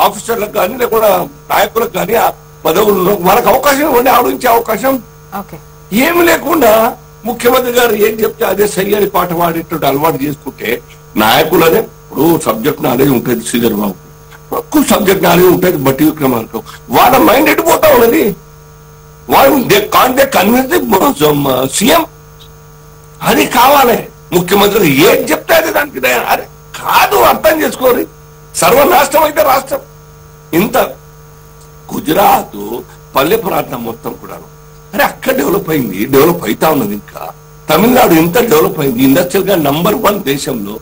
ఆఫీసర్లకు కానీ లేకుండా నాయకులకు కానీ ఆ పదవుల్లో మనకు అవకాశం ఇవ్వండి, ఆలోచించే అవకాశం ఏమి లేకుండా ముఖ్యమంత్రి గారు ఏం చెప్తే అదే సరి అని పాట పాడేటువంటి అలవాటు చేసుకుంటే నాయకులనే. ఇప్పుడు సబ్జెక్ట్ నాలెడ్జ్ ఉంటుంది శ్రీధర్ బాబు, ఎక్కువ సబ్జెక్ట్ నాలెడ్జ్ ఉంటుంది బట్టి విక్రమార్క, వాళ్ళ మైండ్ ఎడిపోతా ఉన్నది. వాళ్ళు కన్విన్స్ సీఎం అది కావాలి. ముఖ్యమంత్రి ఏం చెప్తే అది దానికి అరే కాదు, అర్థం చేసుకోరు. సర్వనాశనం అయితే రాష్ట్రం. ఇంత గుజరాత్ పల్లె ప్రాంతం మొత్తం కూడా అరే అక్కడ డెవలప్ అయింది, డెవలప్ అవుతా ఉన్నది. ఇంకా తమిళనాడు ఎంత డెవలప్ అయింది, ఇండస్ట్రియల్ గా నంబర్ 1 దేశంలో.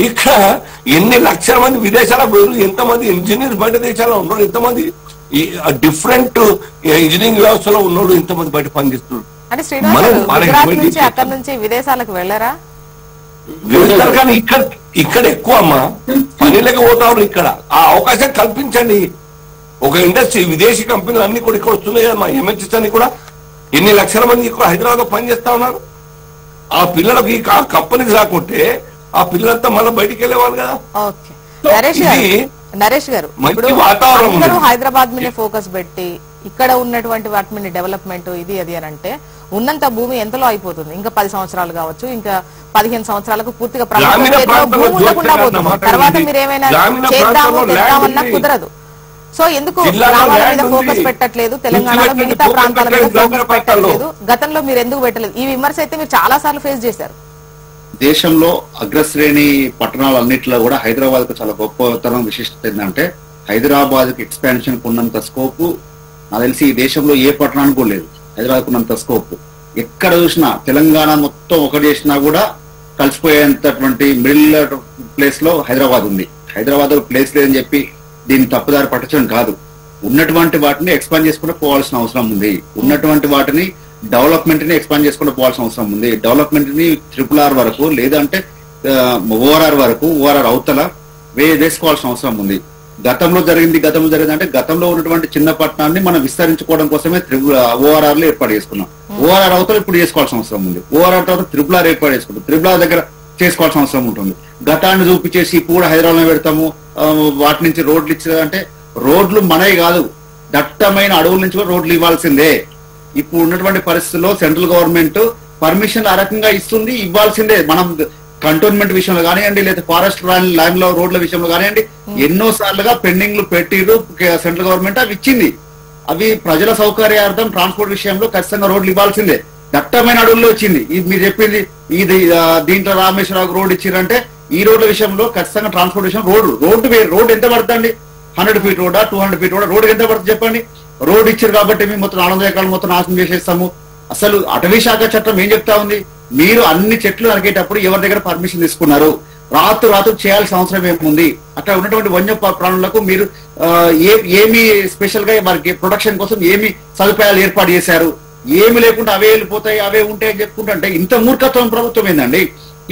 ఇక్కడ ఎన్ని లక్షల మంది విదేశాల పోయారు, ఎంతమంది ఇంజనీర్స్ బయట దేశాల్లో ఉన్నారు, ఎంతమంది డిఫరెంట్ ఇంజనీరింగ్ వ్యవస్థలో ఉన్నోళ్ళు ఎంతమంది బయట పనిచేస్తున్నారు. అక్కడ నుంచి విదేశాలకు వెళ్ళారా? వెళ్తారు కానీ ఇక్కడ ఎక్కువ అమ్మా పనిలోకి పోతారు. ఇక్కడ ఆ అవకాశం కల్పించండి. ఒక ఇండస్ట్రీ, విదేశీ కంపెనీలు అన్ని కూడా ఇక్కడ వస్తున్నాయి కదా, మా ఎంఎన్సీస్ అన్ని కూడా ఎన్ని లక్షల మంది ఇక్కడ హైదరాబాద్ లో పనిచేస్తా ఉన్నారు. ఆ పిల్లలకి ఆ కంపెనీకి రాకుంటే ఆ పిల్లలంతా మళ్ళీ బయటికి వెళ్ళేవాళ్ళు కదా. నరేష్ గారు, అందరూ హైదరాబాద్ మీద ఫోకస్ పెట్టి ఇక్కడ ఉన్నటువంటి వాటి మీద డెవలప్మెంట్ ఇది అది అని అంటే ఉన్నంత భూమి ఎంతలో అయిపోతుంది. ఇంకా 10 సంవత్సరాలు కావచ్చు, ఇంకా 15 సంవత్సరాలకు పూర్తిగా భూమి ఉండకుండా పోతుంది. తర్వాత మీరు ఏమైనా చేద్దామన్నా కుదరదు. సో ఎందుకు గ్రామాల మీద ఫోకస్ పెట్టట్లేదు, తెలంగాణలో మిగతా ప్రాంతాల మీద ఫోకస్ పెట్టట్లేదు? గతంలో మీరు ఎందుకు పెట్టలేదు? ఈ విమర్శ అయితే మీరు చాలా సార్లు ఫేస్ చేశారు. దేశంలో అగ్రశ్రేణి పట్టణాలన్నింటిలో కూడా హైదరాబాద్ కు చాలా గొప్పతనం, విశిష్టత ఏంటంటే హైదరాబాద్ కి ఎక్స్పాన్షన్ ఉన్నంత స్కోప్ నాకు తెలిసి ఈ దేశంలో ఏ పట్టణానికి కూడా లేదు. హైదరాబాద్ ఉన్నంత స్కోప్ ఎక్కడ చూసినా, తెలంగాణ మొత్తం ఒకటి చేసినా కూడా కలిసిపోయేంతటువంటి మిడిల్ ప్లేస్ లో హైదరాబాద్ ఉంది. హైదరాబాద్ ప్లేస్ లేదని చెప్పి దీన్ని తప్పుదారి పట్టడం కాదు. ఉన్నటువంటి వాటిని ఎక్స్పాండ్ చేసుకుంటూ పోవాల్సిన అవసరం ఉంది. ఉన్నటువంటి వాటిని డెవలప్మెంట్ ని ఎక్స్పాండ్ చేసుకుంటూ పోవాల్సిన అవసరం ఉంది. డెవలప్మెంట్ ని RRR వరకు లేదంటే ORR వరకు, ORR అవతల వేసుకోవాల్సిన అవసరం ఉంది. గతంలో జరిగింది అంటే గతంలో ఉన్నటువంటి చిన్న పట్టణాన్ని మనం విస్తరించుకోవడం కోసమే ORR లో ఏర్పాటు చేసుకున్నాం. ORR అవతల ఇప్పుడు చేసుకోవాల్సిన అవసరం ఉంది. ORR తర్వాత RRR ఏర్పాటు చేసుకుంటాం. RRR దగ్గర చేసుకోవాల్సిన అవసరం ఉంటుంది. గతాన్ని చూపించేసి ఇప్పుడు కూడా హైదరాబాద్ లో పెడతాము, వాటి నుంచి రోడ్లు ఇచ్చారంటే రోడ్లు మనవి కాదు, దట్టమైన అడవుల నుంచి కూడా రోడ్లు ఇవ్వాల్సిందే. ఇప్పుడు ఉన్నటువంటి పరిస్థితుల్లో సెంట్రల్ గవర్నమెంట్ పర్మిషన్ ఆ రకంగా ఇస్తుంది, ఇవ్వాల్సిందే. మనం కంటోన్మెంట్ విషయంలో కానివ్వండి, లేదా ఫారెస్ట్ ల్యాండ్ లో రోడ్ల విషయంలో కానివ్వండి, ఎన్నో సార్లుగా పెండింగ్లు పెట్టిరు సెంట్రల్ గవర్నమెంట్, అవి ఇచ్చింది. అవి ప్రజల సౌకర్యార్థం ట్రాన్స్పోర్ట్ విషయంలో ఖచ్చితంగా రోడ్లు ఇవ్వాల్సిందే. దట్టమైన అడవుల్లో వచ్చింది. మీరు చెప్పింది ఇది దీంట్లో రామేశ్వరరావు రోడ్ ఇచ్చిరంటే ఈ రోడ్ల విషయంలో ఖచ్చితంగా ట్రాన్స్పోర్ట్ విషయం రోడ్డు ఎంత పడుతుంది? 100 feet రోడ్డా, 200 feet రోడ్డా, రోడ్డు ఎంత పడుతుంది చెప్పండి? రోడ్డు ఇచ్చారు కాబట్టి మేము మొత్తం 400 ఎకరాలు మొత్తం నాశనం చేసేస్తాము. అసలు అటవీ శాఖ చట్టం ఏం చెప్తా ఉంది? మీరు అన్ని చెట్లు నరికేటప్పుడు ఎవరి దగ్గర పర్మిషన్ తీసుకున్నారు? రాత్రు చేయాల్సిన అవసరం ఏముంది? అక్కడ ఉన్నటువంటి వన్య ప్రాణులకు మీరు ఏమి స్పెషల్ గా వారికి ప్రొటెక్షన్ కోసం ఏమి సదుపాయాలు ఏర్పాటు చేశారు? ఏమి లేకుండా అవే వెళ్ళిపోతాయి, అవే ఉంటాయని చెప్పుకుంటుంటే ఇంత మూర్ఖత్వం ప్రభుత్వం ఏందండి?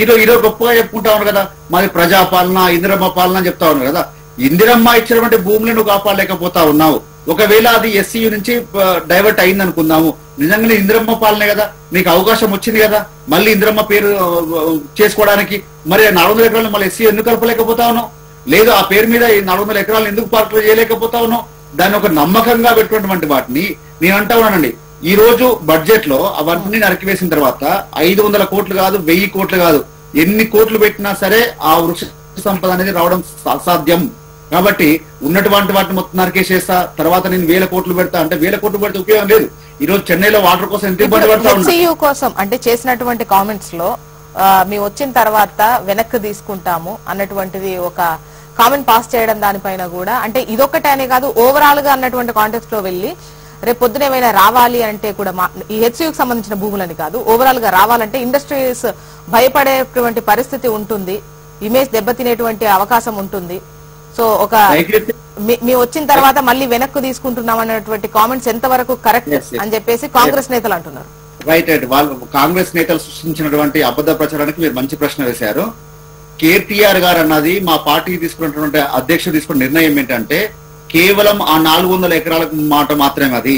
ఈరోజు గొప్పగా చెప్పుకుంటా ఉన్నారు కదా, మాది ప్రజాపాలన, ఇందిరమ్మ పాలన చెప్తా ఉన్నారు కదా. ఇందిరమ్మ ఇచ్చినటువంటి భూములను నువ్వు కాపాడలేకపోతా ఉన్నావు. ఒకవేళ అది SCU నుంచి డైవర్ట్ అయింది అనుకుందాము, నిజంగానే ఇందిరమ్మ పాలనే కదా, నీకు అవకాశం వచ్చింది కదా మళ్ళీ ఇందిరమ్మ పేరు చేసుకోవడానికి. మరి 400 ఎకరాలు మళ్ళీ SCU ఎందుకు కలపలేకపోతా ఉన్నావు? లేదు ఆ పేరు మీద 400 ఎకరాలు ఎందుకు పార్కులు చేయలేకపోతా ఉన్నావు? దాన్ని ఒక నమ్మకంగా పెట్టుకున్నటువంటి వాటిని నేను అంటా ఉన్నానండి. ఈ రోజు బడ్జెట్ లో అవన్నీ నరికివేసిన తర్వాత 500 కోట్లు కాదు, 1000 కోట్లు కాదు, ఎన్ని కోట్లు పెట్టినా సరే ఆ వృక్ష సంపద అనేది రావడం అసాధ్యం. కాబట్టి ఉన్నటువంటి వాటిని మొత్తం నరికేసేస్తా, తర్వాత నేను 1000 కోట్లు పెడతా అంటే 1000 కోట్లు పెడితే ఉపయోగం లేదు. ఈ రోజు చెన్నైలో వాటర్ కోసం ఎంత ఇబ్బంది పడతా ఉన్నా. HCU కోసం అంటే చేసినటువంటి కామెంట్స్ లో మేము వచ్చిన తర్వాత వెనక్కి తీసుకుంటాము అన్నటువంటిది ఒక కామెంట్ పాస్ చేయడం, దానిపైన కూడా అంటే ఇదొక్కటే అనే కాదు, ఓవరాల్ గా అన్నటువంటి కాంటెక్స్ట్ లో వెళ్ళి రేపు పొద్దున ఏమైనా రావాలి అంటే కూడా ఈ HCUకి సంబంధించిన భూములని కాదు, ఓవరాల్ గా రావాలంటే ఇండస్ట్రీస్ భయపడేటువంటి పరిస్థితి ఉంటుంది, ఇమేజ్ దెబ్బతినేటువంటి అవకాశం ఉంటుంది. సో ఒక మేము వచ్చిన తర్వాత మళ్ళీ వెనక్కు తీసుకుంటున్నాం అన్నటువంటి కామెంట్స్ ఎంతవరకు కరెక్ట్ అని చెప్పేసి కాంగ్రెస్ నేతలు అంటున్నారు. రైట్ రైట్ వాళ్ళు కాంగ్రెస్ నేతలు సృష్టించినటువంటి అబద్ధ ప్రచారానికి మీరు మంచి ప్రశ్న వేశారు. కేటీఆర్ గారు అన్నది మా పార్టీ తీసుకున్నటువంటి అధ్యక్షుడు తీసుకున్న నిర్ణయం ఏంటంటే కేవలం ఆ 400 ఎకరాలకు మాట మాత్రమే. అది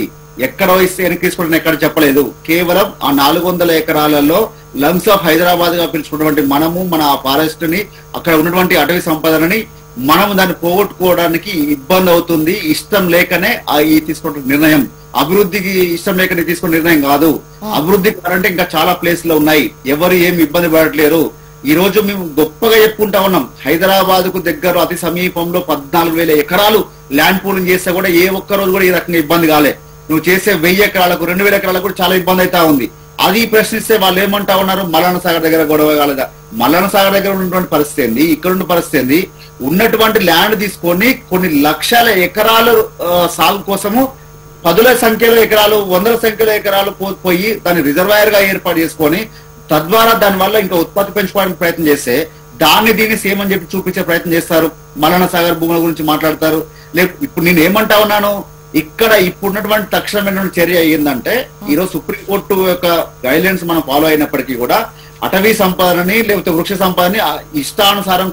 ఎక్కడ ఇస్తే వెనక్కి తీసుకుంటే ఎక్కడ చెప్పలేదు. కేవలం ఆ 400 ఎకరాలలో లంగ్స్ ఆఫ్ హైదరాబాద్ గా పిలుచుకున్నటువంటి మనము మన ఫారెస్ట్ ని, అక్కడ ఉన్నటువంటి అటవీ సంపదనని మనం దాన్ని పోగొట్టుకోవడానికి ఇబ్బంది అవుతుంది, ఇష్టం లేకనే ఈ తీసుకున్న నిర్ణయం. అభివృద్ధికి ఇష్టం లేకనే తీసుకున్న నిర్ణయం కాదు. అభివృద్ధి కావాలంటే ఇంకా చాలా ప్లేస్లు ఉన్నాయి, ఎవరు ఏమి ఇబ్బంది పడట్లేరు. ఈ రోజు మేము గొప్పగా చెప్పుకుంటా ఉన్నాం, హైదరాబాద్ కు దగ్గర అతి సమీపంలో 14,000 ఎకరాలు ల్యాండ్ పూలింగ్ చేస్తే కూడా ఏ ఒక్క రోజు కూడా ఈ రకంగా ఇబ్బంది కాలే. నువ్వు చేసే 1000 ఎకరాలకు 2000 ఎకరాలకు కూడా చాలా ఇబ్బంది అవుతా ఉంది. అది ప్రశ్నిస్తే వాళ్ళు ఏమంటా ఉన్నారు, మల్లన్న సాగర్ దగ్గర గొడవ కాలేదా? మల్లన్న సాగర్ దగ్గర ఉన్నటువంటి పరిస్థితి ఏంది, ఇక్కడ ఉన్న పరిస్థితి ఏంది? ఉన్నటువంటి ల్యాండ్ తీసుకొని కొన్ని లక్షల ఎకరాలు సాగు కోసము 10ల సంఖ్యలో ఎకరాలు, 100ల సంఖ్యలో ఎకరాలు పోయి దాన్ని రిజర్వాయర్ గా ఏర్పాటు చేసుకొని తద్వారా దాని వల్ల ఇంకా ఉత్పత్తి పెంచుకోవడానికి ప్రయత్నం చేస్తే దాన్ని దీన్ని సేమ్ అని చెప్పి చూపించే ప్రయత్నం చేస్తారు. మల్లన్న సాగర్ భూముల గురించి మాట్లాడతారు. ఇప్పుడు నేను ఏమంటా ఉన్నాను, ఇక్కడ ఇప్పుడున్నటువంటి తక్షణమైనటువంటి చర్య ఏంటంటే ఈరోజు సుప్రీంకోర్టు యొక్క గైడ్ లైన్స్ మనం ఫాలో అయినప్పటికీ కూడా అటవీ సంపదని లేకపోతే వృక్ష సంపదని ఇష్టానుసారం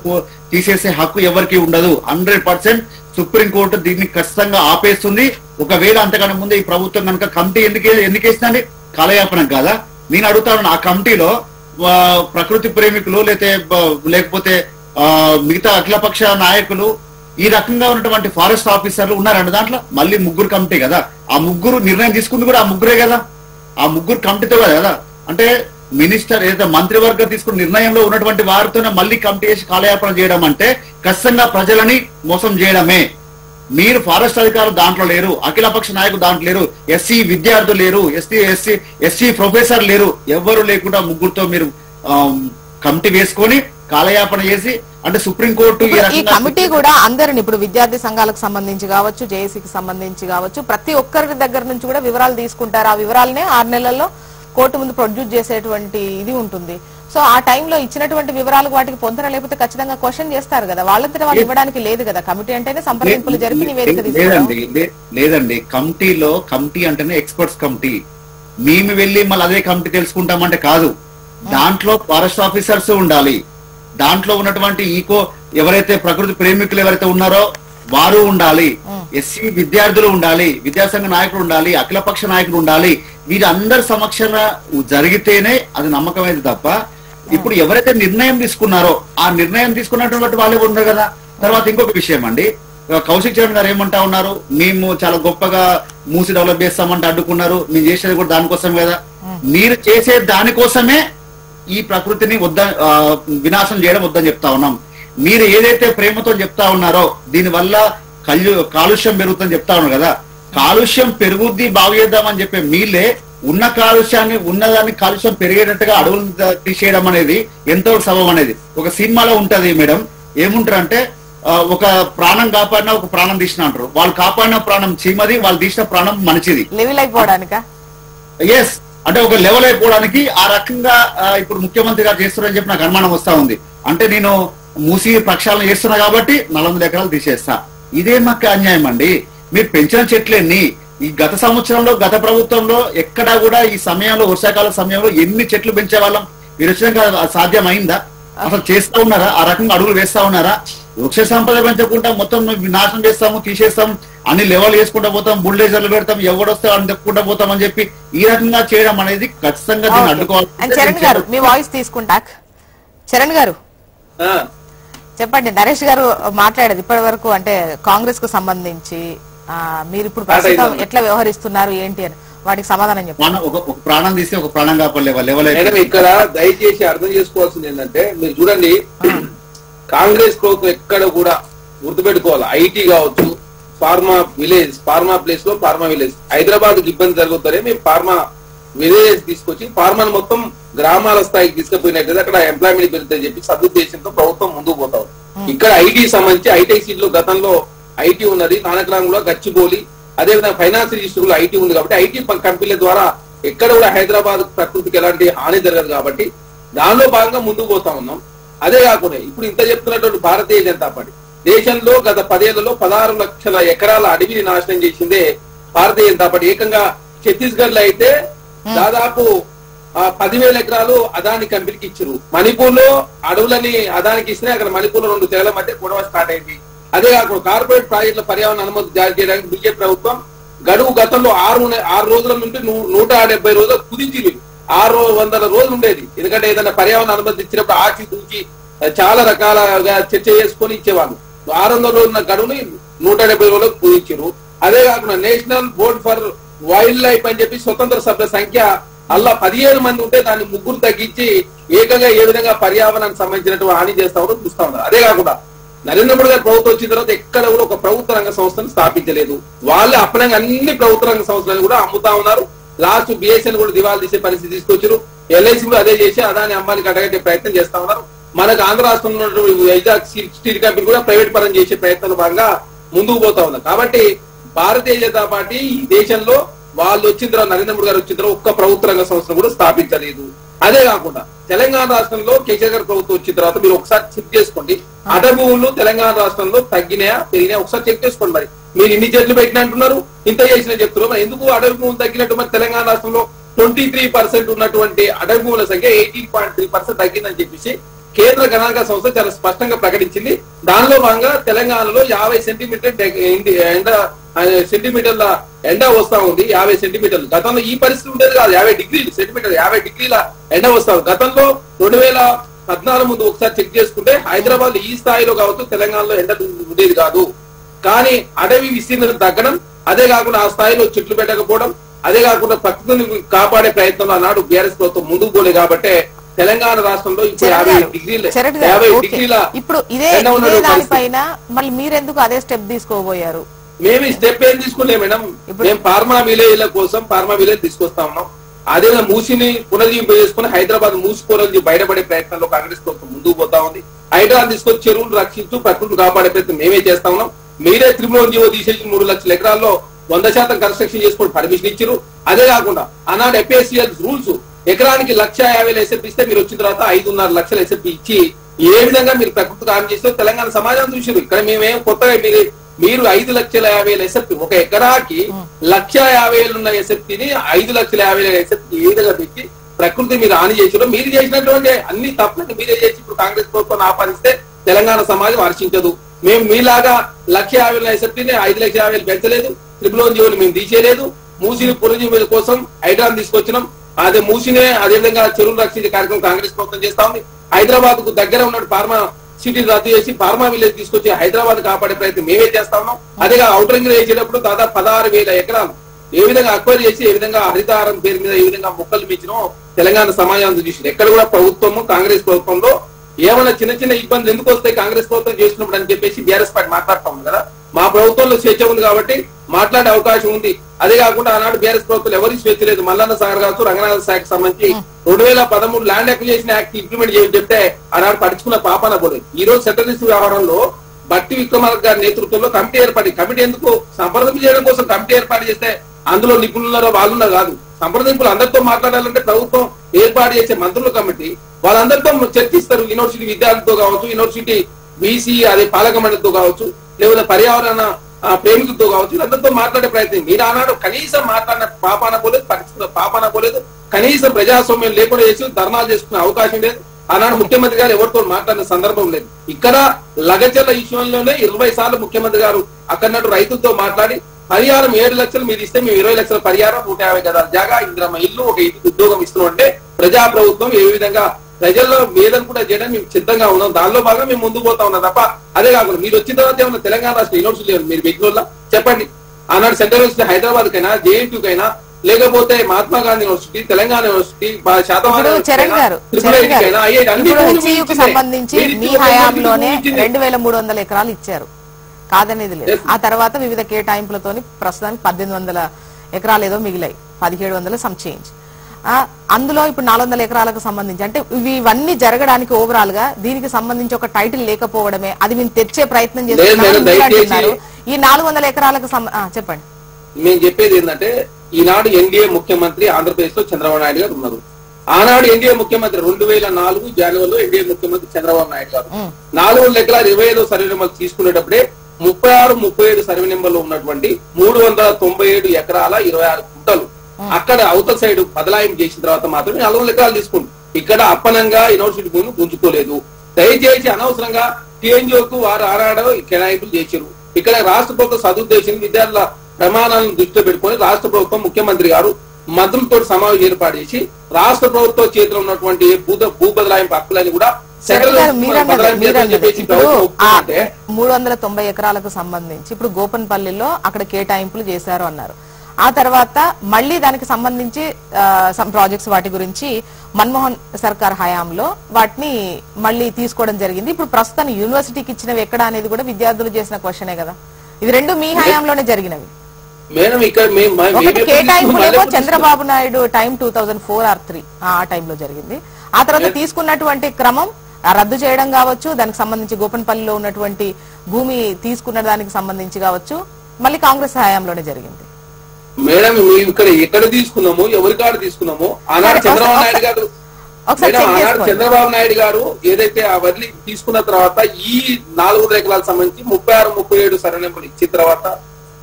తీసేసే హక్కు ఎవరికి ఉండదు. 100% సుప్రీంకోర్టు దీన్ని ఖచ్చితంగా ఆపేస్తుంది. ఒకవేళ అంతకన్నా ముందే ఈ ప్రభుత్వం కనుక కమిటీ ఎందుకు వేసిందండి? కాలయాపనం కాదా? నేను అడుగుతాను, ఆ కమిటీలో ప్రకృతి ప్రేమికులు లేకపోతే మిగతా అఖిలపక్ష నాయకులు ఈ రకంగా ఉన్నటువంటి ఫారెస్ట్ ఆఫీసర్లు ఉన్నారండి దాంట్లో. మళ్ళీ 3 కమిటీ కదా, ఆ 3 నిర్ణయం తీసుకుంది కూడా ఆ 3 కదా, ఆ 3 కమిటీతో కదా. అంటే మినిస్టర్ ఏదైతే మంత్రివర్గం తీసుకున్న నిర్ణయంలో ఉన్నటువంటి వారితోనే మళ్ళీ కమిటీ వేసి కాలయాపన చేయడం అంటే ఖచ్చితంగా ప్రజలని మోసం చేయడమే. మీరు ఫారెస్ట్ అధికారులు దాంట్లో లేరు, అఖిలపక్ష నాయకులు దాంట్లో లేరు, ఎస్సీ విద్యార్థులు లేరు, ఎస్సీ ప్రొఫెసర్ లేరు, ఎవరు లేకుండా 3తో మీరు కమిటీ వేసుకొని కాలయాపన చేసి అంటే సుప్రీంకోర్టు ఈ కమిటీ కూడా అందరిని ఇప్పుడు విద్యార్థి సంఘాలకు సంబంధించి కావచ్చు, జేఏసీకి సంబంధించి కావచ్చు, ప్రతి ఒక్కరి దగ్గర నుంచి కూడా వివరాలు తీసుకుంటారు. ఆ వివరాలనే 6 నెలల్లో కోర్టు ముందు ప్రొడ్యూస్ చేసేటువంటి ఇది ఉంటుంది. సో ఆ టైంలో ఇచ్చినటువంటి వివరాలకు వాటికి పొందన లేకపోతే ఖచ్చితంగా క్వశ్చన్ చేస్తారు కదా, వాళ్ళంతా వాళ్ళు ఇవ్వడానికి లేదు కదా. కమిటీ అంటేనే సంప్రదింపులు జరిపి నివేదిక లేదండి. కమిటీ అంటేనే ఎక్స్పర్ట్స్ కమిటీ. మేము వెళ్ళి మళ్ళీ అదే కమిటీ తెలుసుకుంటామంటే కాదు. దాంట్లో ఫారెస్ట్ ఆఫీసర్స్ ఉండాలి, దాంట్లో ఉన్నటువంటి ఎవరైతే ప్రకృతి ప్రేమికులు ఎవరైతే ఉన్నారో వారు ఉండాలి, ఎస్సీ విద్యార్థులు ఉండాలి, విద్యాసంఘ నాయకులు ఉండాలి, అఖిలపక్ష నాయకులు ఉండాలి. వీరందరి సమక్షంలో జరిగితేనే అది నమ్మకమైంది తప్ప ఇప్పుడు ఎవరైతే నిర్ణయం తీసుకున్నారో ఆ నిర్ణయం తీసుకున్నటువంటి వాళ్ళే ఉన్నారు కదా. తర్వాత ఇంకొక విషయం అండి, కౌశిక్ చరణ్ గారు ఏమంటా ఉన్నారు, మేము చాలా గొప్పగా మూసి డెవలప్ చేస్తామంటే అడ్డుకున్నారు. మేము చేసేది కూడా దానికోసం కదా. మీరు చేసే దానికోసమే ఈ ప్రకృతిని వినాశం చేయడం వద్దని చెప్తా ఉన్నాం. మీరు ఏదైతే ప్రేమతో చెప్తా ఉన్నారో దీనివల్ల కాలుష్యం పెరుగుతుందని చెప్తా ఉన్నారు కదా, కాలుష్యం పెరుగుద్ది బాగు చేద్దామని చెప్పే మీలే ఉన్న కాలుష్యాన్ని ఉన్నదాన్ని కాలుష్యం పెరిగేటట్టుగా అడవులు తీసేయడం అనేది ఎంతో సబబం అనేది. ఒక సినిమాలో ఉంటది మేడం, ఏముంటారంటే ఒక ప్రాణం కాపాడినా ఒక ప్రాణం తీసిన అంటారు. వాళ్ళు కాపాడిన ప్రాణం చీమది, వాళ్ళు తీసిన ప్రాణం మనిషిది. లెవెల్ అయిపోవడానికా? ఎస్, అంటే ఒక లెవెల్ అయిపోవడానికి ఆ రకంగా ఇప్పుడు ముఖ్యమంత్రి గారు చేస్తున్నారని చెప్పి నాకు అనుమానం వస్తా ఉంది. అంటే నేను మూసి ప్రక్షాళన చేస్తున్నా కాబట్టి 400 ఎకరాలు తీసేస్తా. ఇదే మాకు అన్యాయం అండి. మీరు పెంచిన చెట్లన్నీ ఈ గత సంవత్సరంలో గత ప్రభుత్వంలో ఎక్కడా కూడా ఈ సమయంలో వర్షాకాల సమయంలో ఎన్ని చెట్లు పెంచే వాళ్ళం? మీరు వచ్చినాక సాధ్యమైందా? అసలు చేస్తా ఉన్నారా? ఆ రకంగా అడుగులు వేస్తా ఉన్నారా? వృక్ష సంపద పెంచకుండా మొత్తం నాశనం చేస్తాము, తీసేస్తాం, అన్ని లెవెల్ చేసుకుంటా పోతాం, బుల్డేజర్లు పెడతాం, ఎవడొస్తే అని చెప్పుకుంటా పోతాం అని చెప్పి ఈ రకంగా చేయడం అనేది ఖచ్చితంగా దీన్ని అడ్డుకోవాలి. చరణ్ గారు మీ వాయిస్ తీసుకుంటా. చరణ్ గారు చెప్పండి, నరేష్ గారు మాట్లాడేది ఇప్పటి వరకు అంటే కాంగ్రెస్ కు సంబంధించి మీరు ఇప్పుడు ప్రస్తుతం ఎట్లా వ్యవహరిస్తున్నారు ఏంటి అని వాటికి సమాధానం చెప్పండి. ఒక ప్రాణం తీస్తే ఒక ప్రాణం కాపాడలే వాళ్ళు. ఇక్కడ దయచేసి అర్థం చేసుకోవాల్సింది ఏంటంటే, మీరు చూడండి, కాంగ్రెస్ ప్రభుత్వం ఎక్కడ కూడా గుర్తుపెట్టుకోవాలి, ఐటీ కావచ్చు, ఫార్మా ప్లేస్ లో ఫార్మా విలేజ్, హైదరాబాద్ కి ఇబ్బంది జరుగుతారే మేము ఫార్మా విలేజ్ తీసుకొచ్చి ఫార్మాను మొత్తం గ్రామాల స్థాయికి తీసుకుపోయినట్టు అక్కడ ఎంప్లాయ్మెంట్ పెరుగుతుందని చెప్పి సదుద్దేశంతో ప్రభుత్వం ముందుకు పోతాం. ఇక్కడ ఐటీ సంబంధించి ఐటీ సీట్లు గతంలో ఐటీ ఉన్నది, నానక్రామంలో గచ్చిబౌలి, అదేవిధంగా ఫైనాన్స్ రిజిస్టర్ లో ఐటీ ఉంది కాబట్టి ఐటీ కంపెనీల ద్వారా ఎక్కడ కూడా హైదరాబాద్ ప్రకృతికి ఎలాంటి హాని జరగదు కాబట్టి దానిలో భాగంగా ముందుకు పోతా ఉన్నాం. అదే కాకుండా ఇప్పుడు ఇంత చెప్తున్నటువంటి భారతీయ జనతా పార్టీ దేశంలో గత 10 ఏళ్లలో 16 లక్షల ఎకరాల అడవిని నాశనం చేసిందే భారతీయ జనతా పార్టీ. ఏకంగా ఛత్తీస్గఢ్ లో అయితే దాదాపు 10,000 ఎకరాలు అదాని కంపెనీకి ఇచ్చారు. మణిపూర్ లో అడవులని అదానికి ఇస్తే అక్కడ మణిపూర్ లో 2 తెగల మధ్య గొడవ స్టార్ట్ అయింది. అదే కాకుండా కార్పొరేట్ ప్రాజెక్టుల పర్యావరణ అనుమతి జారీ చేయడానికి బీజేపీ ప్రభుత్వం గడువు గతంలో 6 రోజుల నుండి 170 రోజులు కుదించింది. 600 రోజులు ఉండేది. ఎందుకంటే ఏదైనా పర్యావరణ అనుమతి ఇచ్చినప్పుడు ఆచి తూచి చాలా రకాలుగా చర్చ చేసుకొని ఇచ్చేవాళ్ళు. 600 రోజుల గడువుని 170 రోజులకు కుదించారు. అదే కాకుండా national board for wild life అని చెప్పి స్వతంత్ర సభ్యుల సంఖ్య అలా 17 మంది ఉంటే దాన్ని 3 తగ్గించి ఏకంగా ఏ విధంగా పర్యావరణానికి సంబంధించినటువంటి హాని చేస్తా ఉన్నారో చూస్తా ఉన్నారు. అదే కాకుండా నరేంద్ర మోడీ గారు ప్రభుత్వం వచ్చిన తర్వాత ఎక్కడ కూడా ఒక ప్రభుత్వ రంగ సంస్థను స్థాపించలేదు. వాళ్ళే అప్పనంగా అన్ని ప్రభుత్వ రంగ సంస్థలను కూడా అమ్ముతా ఉన్నారు. లాస్ట్ బిఎస్ఎన్ కూడా దివాళా తీసే పరిస్థితి తీసుకొచ్చారు. ఎల్ఐసి కూడా అదే చేసి అదాని అంబానికి అడగట్టే ప్రయత్నం చేస్తా ఉన్నారు. మనకు ఆంధ్ర రాష్ట్రంలో వైజాగ్ స్టీల్ కంపెనీ కూడా ప్రైవేట్ పరం చేసే ప్రయత్నంలో భాగంగా ముందుకు పోతా ఉన్నారు. కాబట్టి భారతీయ జనతా పార్టీ ఈ దేశంలో వాళ్ళు వచ్చిన తర్వాత నరేంద్ర మోడీ గారు వచ్చిన తర్వాత ఒక్క ప్రభుత్వ రంగ సంస్థను కూడా స్థాపించలేదు. అదే కాకుండా తెలంగాణ రాష్ట్రంలో కేసీఆర్ గారు ప్రభుత్వం వచ్చిన తర్వాత మీరు ఒకసారి చెక్ చేసుకోండి, అటవీ భూములు తెలంగాణ రాష్ట్రంలో తగ్గినాయా పెరిగినాయా ఒకసారి చెక్ చేసుకోండి. మరి మీరు ఇన్ని చెట్లు పెట్టిన అంటున్నారు, ఇంత చేసిన చెప్తున్నారు, మరి ఎందుకు అటవీ భూములు తగ్గినట్టు? మరి తెలంగాణ రాష్ట్రంలో 23% ఉన్నటువంటి అటవీ భూముల సంఖ్య 18.3% తగ్గిందని చెప్పేసి కేంద్ర గణాంక సంస్థ చాలా స్పష్టంగా ప్రకటించింది. దానిలో భాగంగా తెలంగాణలో 50 సెంటీమీటర్ల ఎండ వస్తా ఉంది. 50 సెంటీమీటర్లు. గతంలో ఈ పరిస్థితి ఉండేది కాదు. 50 డిగ్రీలు సెంటీమీటర్ 50 డిగ్రీల ఎండ వస్తా ఉంది. గతంలో 2014 ముందు ఒకసారి చెక్ చేసుకుంటే హైదరాబాద్ ఈ స్థాయిలో కావచ్చు తెలంగాణలో ఎండ ఉండేది కాదు. కానీ అడవి విస్తీర్ణం తగ్గడం, అదే కాకుండా ఆ స్థాయిలో చెట్లు పెట్టకపోవడం, అదే కాకుండా ప్రకృతిని కాపాడే ప్రయత్నంలో ఆనాడు బీఆర్ఎస్ ప్రభుత్వం ముందుకు పోలే కాబట్టి తెలంగాణ రాష్ట్రంలో ఇప్పుడు 50 డిగ్రీల ఇప్పుడు ఇదే దానిపైన మళ్ళీ మీరెందుకు అదే స్టెప్ తీసుకోబోయారు? మేము ఈ స్టెప్ ఏం తీసుకోలేదు మేడం. మేము ఫార్మా విలేజ్ల కోసం ఫార్మా విలేజ్ తీసుకొస్తా ఉన్నాం. అదే మూసిని పునర్జీవింప చేసుకుని హైదరాబాద్ మూసిపోర నుంచి బయటపడే ప్రయత్నంలో కాంగ్రెస్ ప్రభుత్వం ముందుకు పోతా ఉంది. హైదరాబాద్ తీసుకొచ్చి చెరువులు రక్షిస్తూ ప్రకృతిని కాపాడే ప్రయత్నం మేమే చేస్తా ఉన్నాం. మీరే త్రిభువన్ జీవో తీసేసి 3 లక్షల ఎకరాల్లో 100% కన్స్ట్రక్షన్ చేసుకుని పర్మిషన్ ఇచ్చారు. అదే కాకుండా ఆనాడు ఎఫ్ఏసిఎల్ రూల్స్ ఎకరానికి 1,50,000 ఎస్ఎఫ్ ఇస్తే మీరు వచ్చిన తర్వాత 5.5 లక్షల ఎస్ఎఫ్ ఇచ్చి ఏ విధంగా మీరు ప్రకృతికి హాని చేస్తే తెలంగాణ సమాజం చూసారు. ఇక్కడ మేమేం కొత్తగా మీరు 5,50,000 ఎస్ఎఫ్ ఒక ఎకరాకి 1,50,000 ఉన్న ఎస్ఎఫ్ ని 5,50,000 ఎస్ఎఫ్ ఏ విధంగా పెట్టి ప్రకృతి మీరు హాని చేసారు. మీరు చేసినటువంటి అన్ని తప్పులను మీరే చేసి ఇప్పుడు కాంగ్రెస్ ప్రభుత్వం ఆపాదిస్తే తెలంగాణ సమాజం హర్షించదు. మేము మీలాగా 1,50,000 ఎస్ఎఫ్ ని 5,50,000 పెంచలేదు. త్రిపులోన్ జీవులు మేము తీసేయలేదు. మూసిని పునర్జీవుల కోసం హైదరాబాద్ తీసుకొచ్చినాం. అదే మూసినే అదేవిధంగా చెరువులు రక్షించే కార్యక్రమం కాంగ్రెస్ ప్రభుత్వం చేస్తా ఉంది. హైదరాబాద్ కు దగ్గర ఉన్న ఫార్మా సిటీని రద్దు చేసి ఫార్మా విలేజ్ తీసుకొచ్చి హైదరాబాద్ కాపాడే ప్రయత్నం మేమే చేస్తా ఉన్నాం. అదేగా ఔటర్ రింగ్ వేసేటప్పుడు దాదాపు 16,000 ఎకరాలు ఏ విధంగా అక్వైర్ చేసి ఏ విధంగా హరితహారం పేరు మీద ఏ విధంగా మొక్కలు పెంచినో తెలంగాణ సమాజాన్ని చూసింది. ఎక్కడ కూడా ప్రభుత్వము కాంగ్రెస్ ప్రభుత్వంలో ఏమైనా చిన్న చిన్న ఇబ్బందులు ఎందుకు వస్తాయి కాంగ్రెస్ ప్రభుత్వం చేసినప్పుడు అని చెప్పేసి బీఆర్ఎస్ పార్టీ మాట్లాడుతా ఉంది కదా. మా ప్రభుత్వంలో స్వేచ్ఛ ఉంది కాబట్టి మాట్లాడే అవకాశం ఉంది. అదే కాకుండా ఆనాడు బీఆర్ఎస్ ప్రభుత్వం ఎవరికి స్వేచ్ఛ లేదు. మల్లన్న సాగర్ కావచ్చు, రంగనాథ శాఖకు సంబంధించి 2013 ల్యాండ్ అక్విజిషన్ యాక్ట్ ఇంప్లిమెంట్ చేయని చెప్తే ఆనాడు పడుచుకున్న పాపాన పోలేదు. ఈ రోజు సెటిల్మెంట్ వ్యవహారంలో బట్టి విక్రమార్క గారి నేతృత్వంలో కమిటీ ఏర్పడి, కమిటీ ఎందుకు సంప్రదింపు చేయడం కోసం కమిటీ ఏర్పాటు చేస్తే అందులో నిపుణులున్నారో వాళ్ళున్నా కాదు. సంప్రదింపులు అందరితో మాట్లాడాలంటే ప్రభుత్వం ఏర్పాటు చేసే మంత్రుల కమిటీ వాళ్ళందరితో చర్చిస్తారు. యూనివర్సిటీ విద్యార్థులతో కావచ్చు, యూనివర్సిటీ బీసీ అదే పాలక మండలితో కావచ్చు, లేదా పర్యావరణ ప్రేమికులతో కావచ్చు, వీళ్ళందరితో మాట్లాడే ప్రయత్నం. మీరు ఆనాడు కనీసం మాట్లాడిన పాపాన పోలేదు, పరిస్థితుల పాపాన పోలేదు. కనీసం ప్రజాస్వామ్యం లేకుండా చేసి ధర్నాలు చేసుకునే అవకాశం లేదు. ఆనాడు ముఖ్యమంత్రి గారు ఎవరితో మాట్లాడిన సందర్భం లేదు. ఇక్కడ లగచర్ల విషయంలోనే 20 సార్లు ముఖ్యమంత్రి గారు అక్కడన్నట్టు రైతులతో మాట్లాడి పరిహారం 7 లక్షలు మీరు ఇస్తే మేము 20 లక్షల పరిహారం 150 గదాల జాగా ఇంద్రమ్మ ఇల్లు ఒక ఇంటికి ఉద్యోగం ఇస్తున్నాం అంటే ప్రజా ప్రభుత్వం ఏ విధంగా ప్రజల్లో వేదన కూడా చేయడానికి మేము సిద్ధంగా ఉన్నాం. దానిలో భాగంగా మేము ముందుకు పోతా ఉన్నాం తప్ప అదే కాకుండా మీరు వచ్చిన తర్వాత ఏమన్నా తెలంగాణ రాష్ట్ర యూనివర్సిటీ మీరు బెంగళూరులో చెప్పండి. ఆనాడు సెంట్రల్ యూనివర్సిటీ హైదరాబాద్ కైనా, జేఎన్టీ కైనా, లేకపోతే మహాత్మా గాంధీ యూనివర్సిటీ, తెలంగాణ యూనివర్సిటీ, సంబంధించి మీ హయాంలోనే 2300 ఎకరాలు ఇచ్చారు, కాదనేది లేదు. ఆ తర్వాత వివిధ కేటాయింపులతో ప్రస్తుతానికి 1800 ఎకరాలు ఏదో మిగిలాయి, 1700 సమ్ చేంజ్. అందులో ఇప్పుడు 400 ఎకరాలకు సంబంధించి అంటే ఇవన్నీ జరగడానికి ఓవరాల్ గా దీనికి సంబంధించి ఒక టైటిల్ లేకపోవడమే, అది మేము తెచ్చే ప్రయత్నం చేస్తున్నారు. ఈ 400 ఎకరాలకు చెప్పండి. మేము చెప్పేది ఏంటంటే, ఈనాడు ఎన్డీఏ ముఖ్యమంత్రి ఆంధ్రప్రదేశ్ లో చంద్రబాబు నాయుడు గారు ఉన్నారు. ఆనాడు ఎన్డీఏ ముఖ్యమంత్రి 2004 జనవరిలో ఎన్డీఏ ముఖ్యమంత్రి చంద్రబాబు నాయుడు గారు 400 ఎకరాలు 25వ సర్వే నెంబర్ తీసుకునేటప్పుడే 36, 37 సర్వే నెంబర్లో ఉన్నటువంటి 397 ఎకరాల 26 గుంటలు అక్కడ అవతల సైడ్ బదలాయింపు చేసిన తర్వాత మాత్రమే 400 ఎకరాలు తీసుకుంది. ఇక్కడ అప్పనంగా యూనివర్సిటీ భూమిని గుంజుకోలేదు. దయచేసి అనవసరంగా టీఎన్జిఓకు వారు ఆనాడు కేటాయింపులు చేశారు. ఇక్కడ రాష్ట్ర ప్రభుత్వం సదుద్దేశం విద్యార్థుల ప్రమాణాలను దృష్టిలో పెట్టుకుని రాష్ట్ర ప్రభుత్వం ముఖ్యమంత్రి గారు మంత్రులతో సమావేశం ఏర్పాటు చేసి రాష్ట్ర ప్రభుత్వం చేతిలో ఉన్నటువంటి భూ బదలాయింపు హక్కులని కూడా 390 ఎకరాలకు సంబంధించి ఇప్పుడు గోపన్పల్లిలో అక్కడ కేటాయింపులు చేశారు అన్నారు. ఆ తర్వాత మళ్లీ దానికి సంబంధించి సమ్ ప్రాజెక్ట్స్ వాటి గురించి మన్మోహన్ సర్కార్ హయాంలో వాటిని మళ్లీ తీసుకోవడం జరిగింది. ఇప్పుడు ప్రస్తుతం యూనివర్సిటీకి ఇచ్చినవి ఎక్కడ అనేది కూడా విద్యార్థులు చేసిన క్వశ్చనే కదా. ఇది రెండు మీ హయాంలోనే జరిగినవి. కేటాయింపులేమో చంద్రబాబు నాయుడు టైం 2004 or 3 ఆ టైంలో జరిగింది. ఆ తర్వాత తీసుకున్నటువంటి క్రమం రద్దు చేయడం కావచ్చు, దానికి సంబంధించి గోపన్పల్లిలో ఉన్నటువంటి భూమి తీసుకున్న దానికి సంబంధించి కావచ్చు, మళ్ళీ కాంగ్రెస్ హయాంలోనే జరిగింది. మేడం మేము ఇక్కడ ఎక్కడ తీసుకున్నాము, ఎవరి కాడ తీసుకున్నాము, ఆనాడు చంద్రబాబు నాయుడు గారు ఏదైతే అవన్నీ తీసుకున్న తర్వాత ఈ 400 ఎకరాలకు సంబంధించి 36, 37 సర్వే నెంబర్లు ఇచ్చిన తర్వాత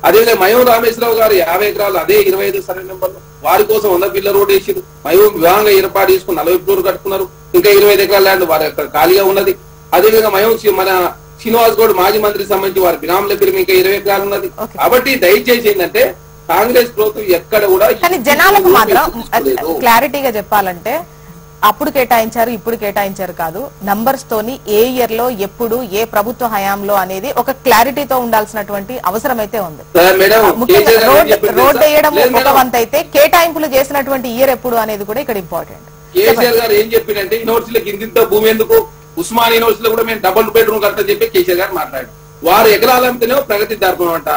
అదేవిధంగా మయం రామేశ్వరరావు గారు 50 ఎకరాలు అదే 25 సర్వే నెంబర్లు వారి కోసం 100 బిల్ల రోడ్ వేసారు. మయం వివాహంగా ఏర్పాటు చేసుకుని 40 ఫ్లోర్ కట్టుకున్నారు. ఇంకా 25 ఎకరాల ల్యాండ్ వారి అక్కడ ఖాళీగా ఉన్నది. అదేవిధంగా మయం మన శ్రీనివాస్ గౌడ్ మాజీ మంత్రికి సంబంధించి వారి బినాముల పేరు ఇంకా 20 ఎకరాలు ఉన్నది. కాబట్టి దయచేసి ఏంటంటే కాంగ్రెస్ ప్రభుత్వం ఎక్కడ కూడా జనాలకు మాత్రం క్లారిటీగా చెప్పాలంటే అప్పుడు కేటాయించారు ఇప్పుడు కేటాయించారు కాదు, నంబర్స్ తోని ఏ ఇయర్ లో ఎప్పుడు ఏ ప్రభుత్వ హయాంలో అనేది ఒక క్లారిటీతో ఉండాల్సినటువంటి అవసరం అయితే ఉంది. రోడ్ వేయడం ఒక వంత అయితే కేటాయింపులు చేసినటువంటి ఇయర్ ఎప్పుడు అనేది కూడా ఇక్కడ ఇంపార్టెంట్. కేసీఆర్ గారు ఏం చెప్పిందంటే యూనివర్సిటీలకు ఇంత భూమి ఎందుకు, ఉస్మానియా యూనివర్సిటీలో కూడా మేము డబుల్ బెడ్రూమ్ కడతా చెప్పి కేసీఆర్ గారు మాట్లాడారు. వారు ఎకరాలు అమ్మితేనే ప్రగతి దర్పం అంట.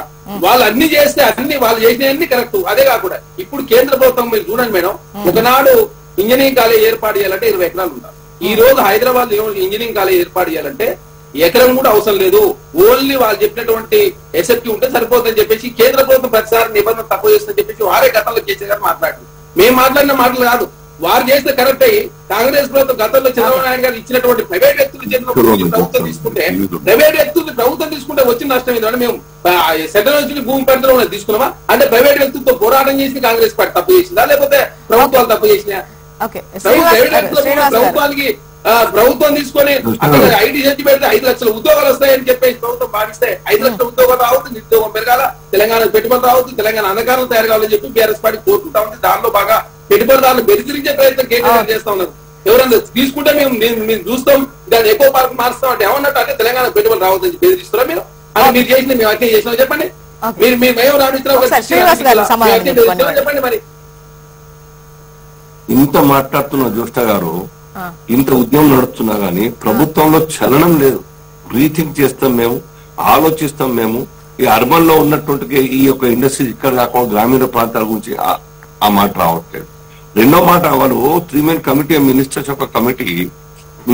వాళ్ళు అన్ని చేస్తే అన్ని వాళ్ళు చేసినవన్నీ కరెక్ట్. అదే కాకుండా ఇప్పుడు కేంద్ర ప్రభుత్వం మీరు చూడండి మేడం, ఒకనాడు ఇంజనీరింగ్ కాలేజ్ ఏర్పాటు చేయాలంటే 20 ఎకరాలు ఉంటారు. ఈ రోజు హైదరాబాద్ ఇంజనీరింగ్ కాలేజ్ ఏర్పాటు చేయాలంటే ఎకరం కూడా అవసరం లేదు, ఓన్లీ వాళ్ళు చెప్పినటువంటి ఎస్ఎఫ్టీ ఉంటే సరిపోతుందని చెప్పేసి కేంద్ర ప్రభుత్వం ప్రతిసారి నిబంధన తక్కువ చేస్తుందని చెప్పేసి వారే గతంలో కేసీఆర్ గారు మాట్లాడారు. మేము మాట్లాడిన మాటలు కాదు, వారు చేస్తే కరెక్ట్ అయ్యి కాంగ్రెస్ ప్రభుత్వం గతంలో చంద్రబాబు నాయుడు గారు ఇచ్చినటువంటి ప్రైవేట్ వ్యక్తులు చేతిలో ప్రభుత్వం తీసుకుంటే ప్రభుత్వం తీసుకుంటే వచ్చిన నష్టం ఏంటంటే మేము సెంట్రల్ నుంచి భూమి పరిధిలో తీసుకున్నామా అంటే ప్రైవేట్ వ్యక్తులతో పోరాటం చేసి కాంగ్రెస్ పార్టీ తప్పు చేసిందా లేకపోతే ప్రభుత్వాలు తప్పు చేసినా? ప్రభుత్వం తీసుకొని అక్కడ ఐటీ చేసి పెడితే 5 లక్షల ఉద్యోగాలు వస్తాయని చెప్పేసి ప్రభుత్వం భావిస్తే 5 లక్షల ఉద్యోగాలు రావద్దు, నిరుద్యోగం పెరగాల, తెలంగాణ పెట్టుబడి రావద్దు, తెలంగాణ అంధకారం తయారు కావాలని చెప్పి బీఆర్ఎస్ పార్టీ కోరుకుంటా ఉంది. దానిలో బాగా పెట్టుబడిదారులు బెదిరించే ప్రయత్నం కేటీఆర్ చేస్తా ఉన్నారు. ఎవరన్నా తీసుకుంటే మేము చూస్తాం, దాన్ని ఎక్కువ పార్క్ మారుస్తాం అంటే ఏమన్నట్టు అంటే తెలంగాణ పెట్టుబడి రావద్దని బెదిరిస్తారా మీరు? అది మీరు చేసిన మేము అట్లే చేసినా చెప్పండి. మీరు మేము రామేశ్వరరావు చెప్పండి. మరి ఇంత మాట్లాడుతున్న జ్యోష్ట గారు, ఇంత ఉద్యమం నడుస్తున్నా గానీ ప్రభుత్వంలో చలనం లేదు. రీథింక్ చేస్తాం మేము, ఆలోచిస్తాం మేము. ఈ అర్బన్ లో ఉన్నటువంటి ఈ యొక్క ఇండస్ట్రీ ఇక్కడ కాకుండా గ్రామీణ ప్రాంతాల గురించి ఆ మాట రావట్లేదు. రెండో మాట, వాళ్ళు 3 మెన్ కమిటీ మినిస్టర్స్ యొక్క కమిటీ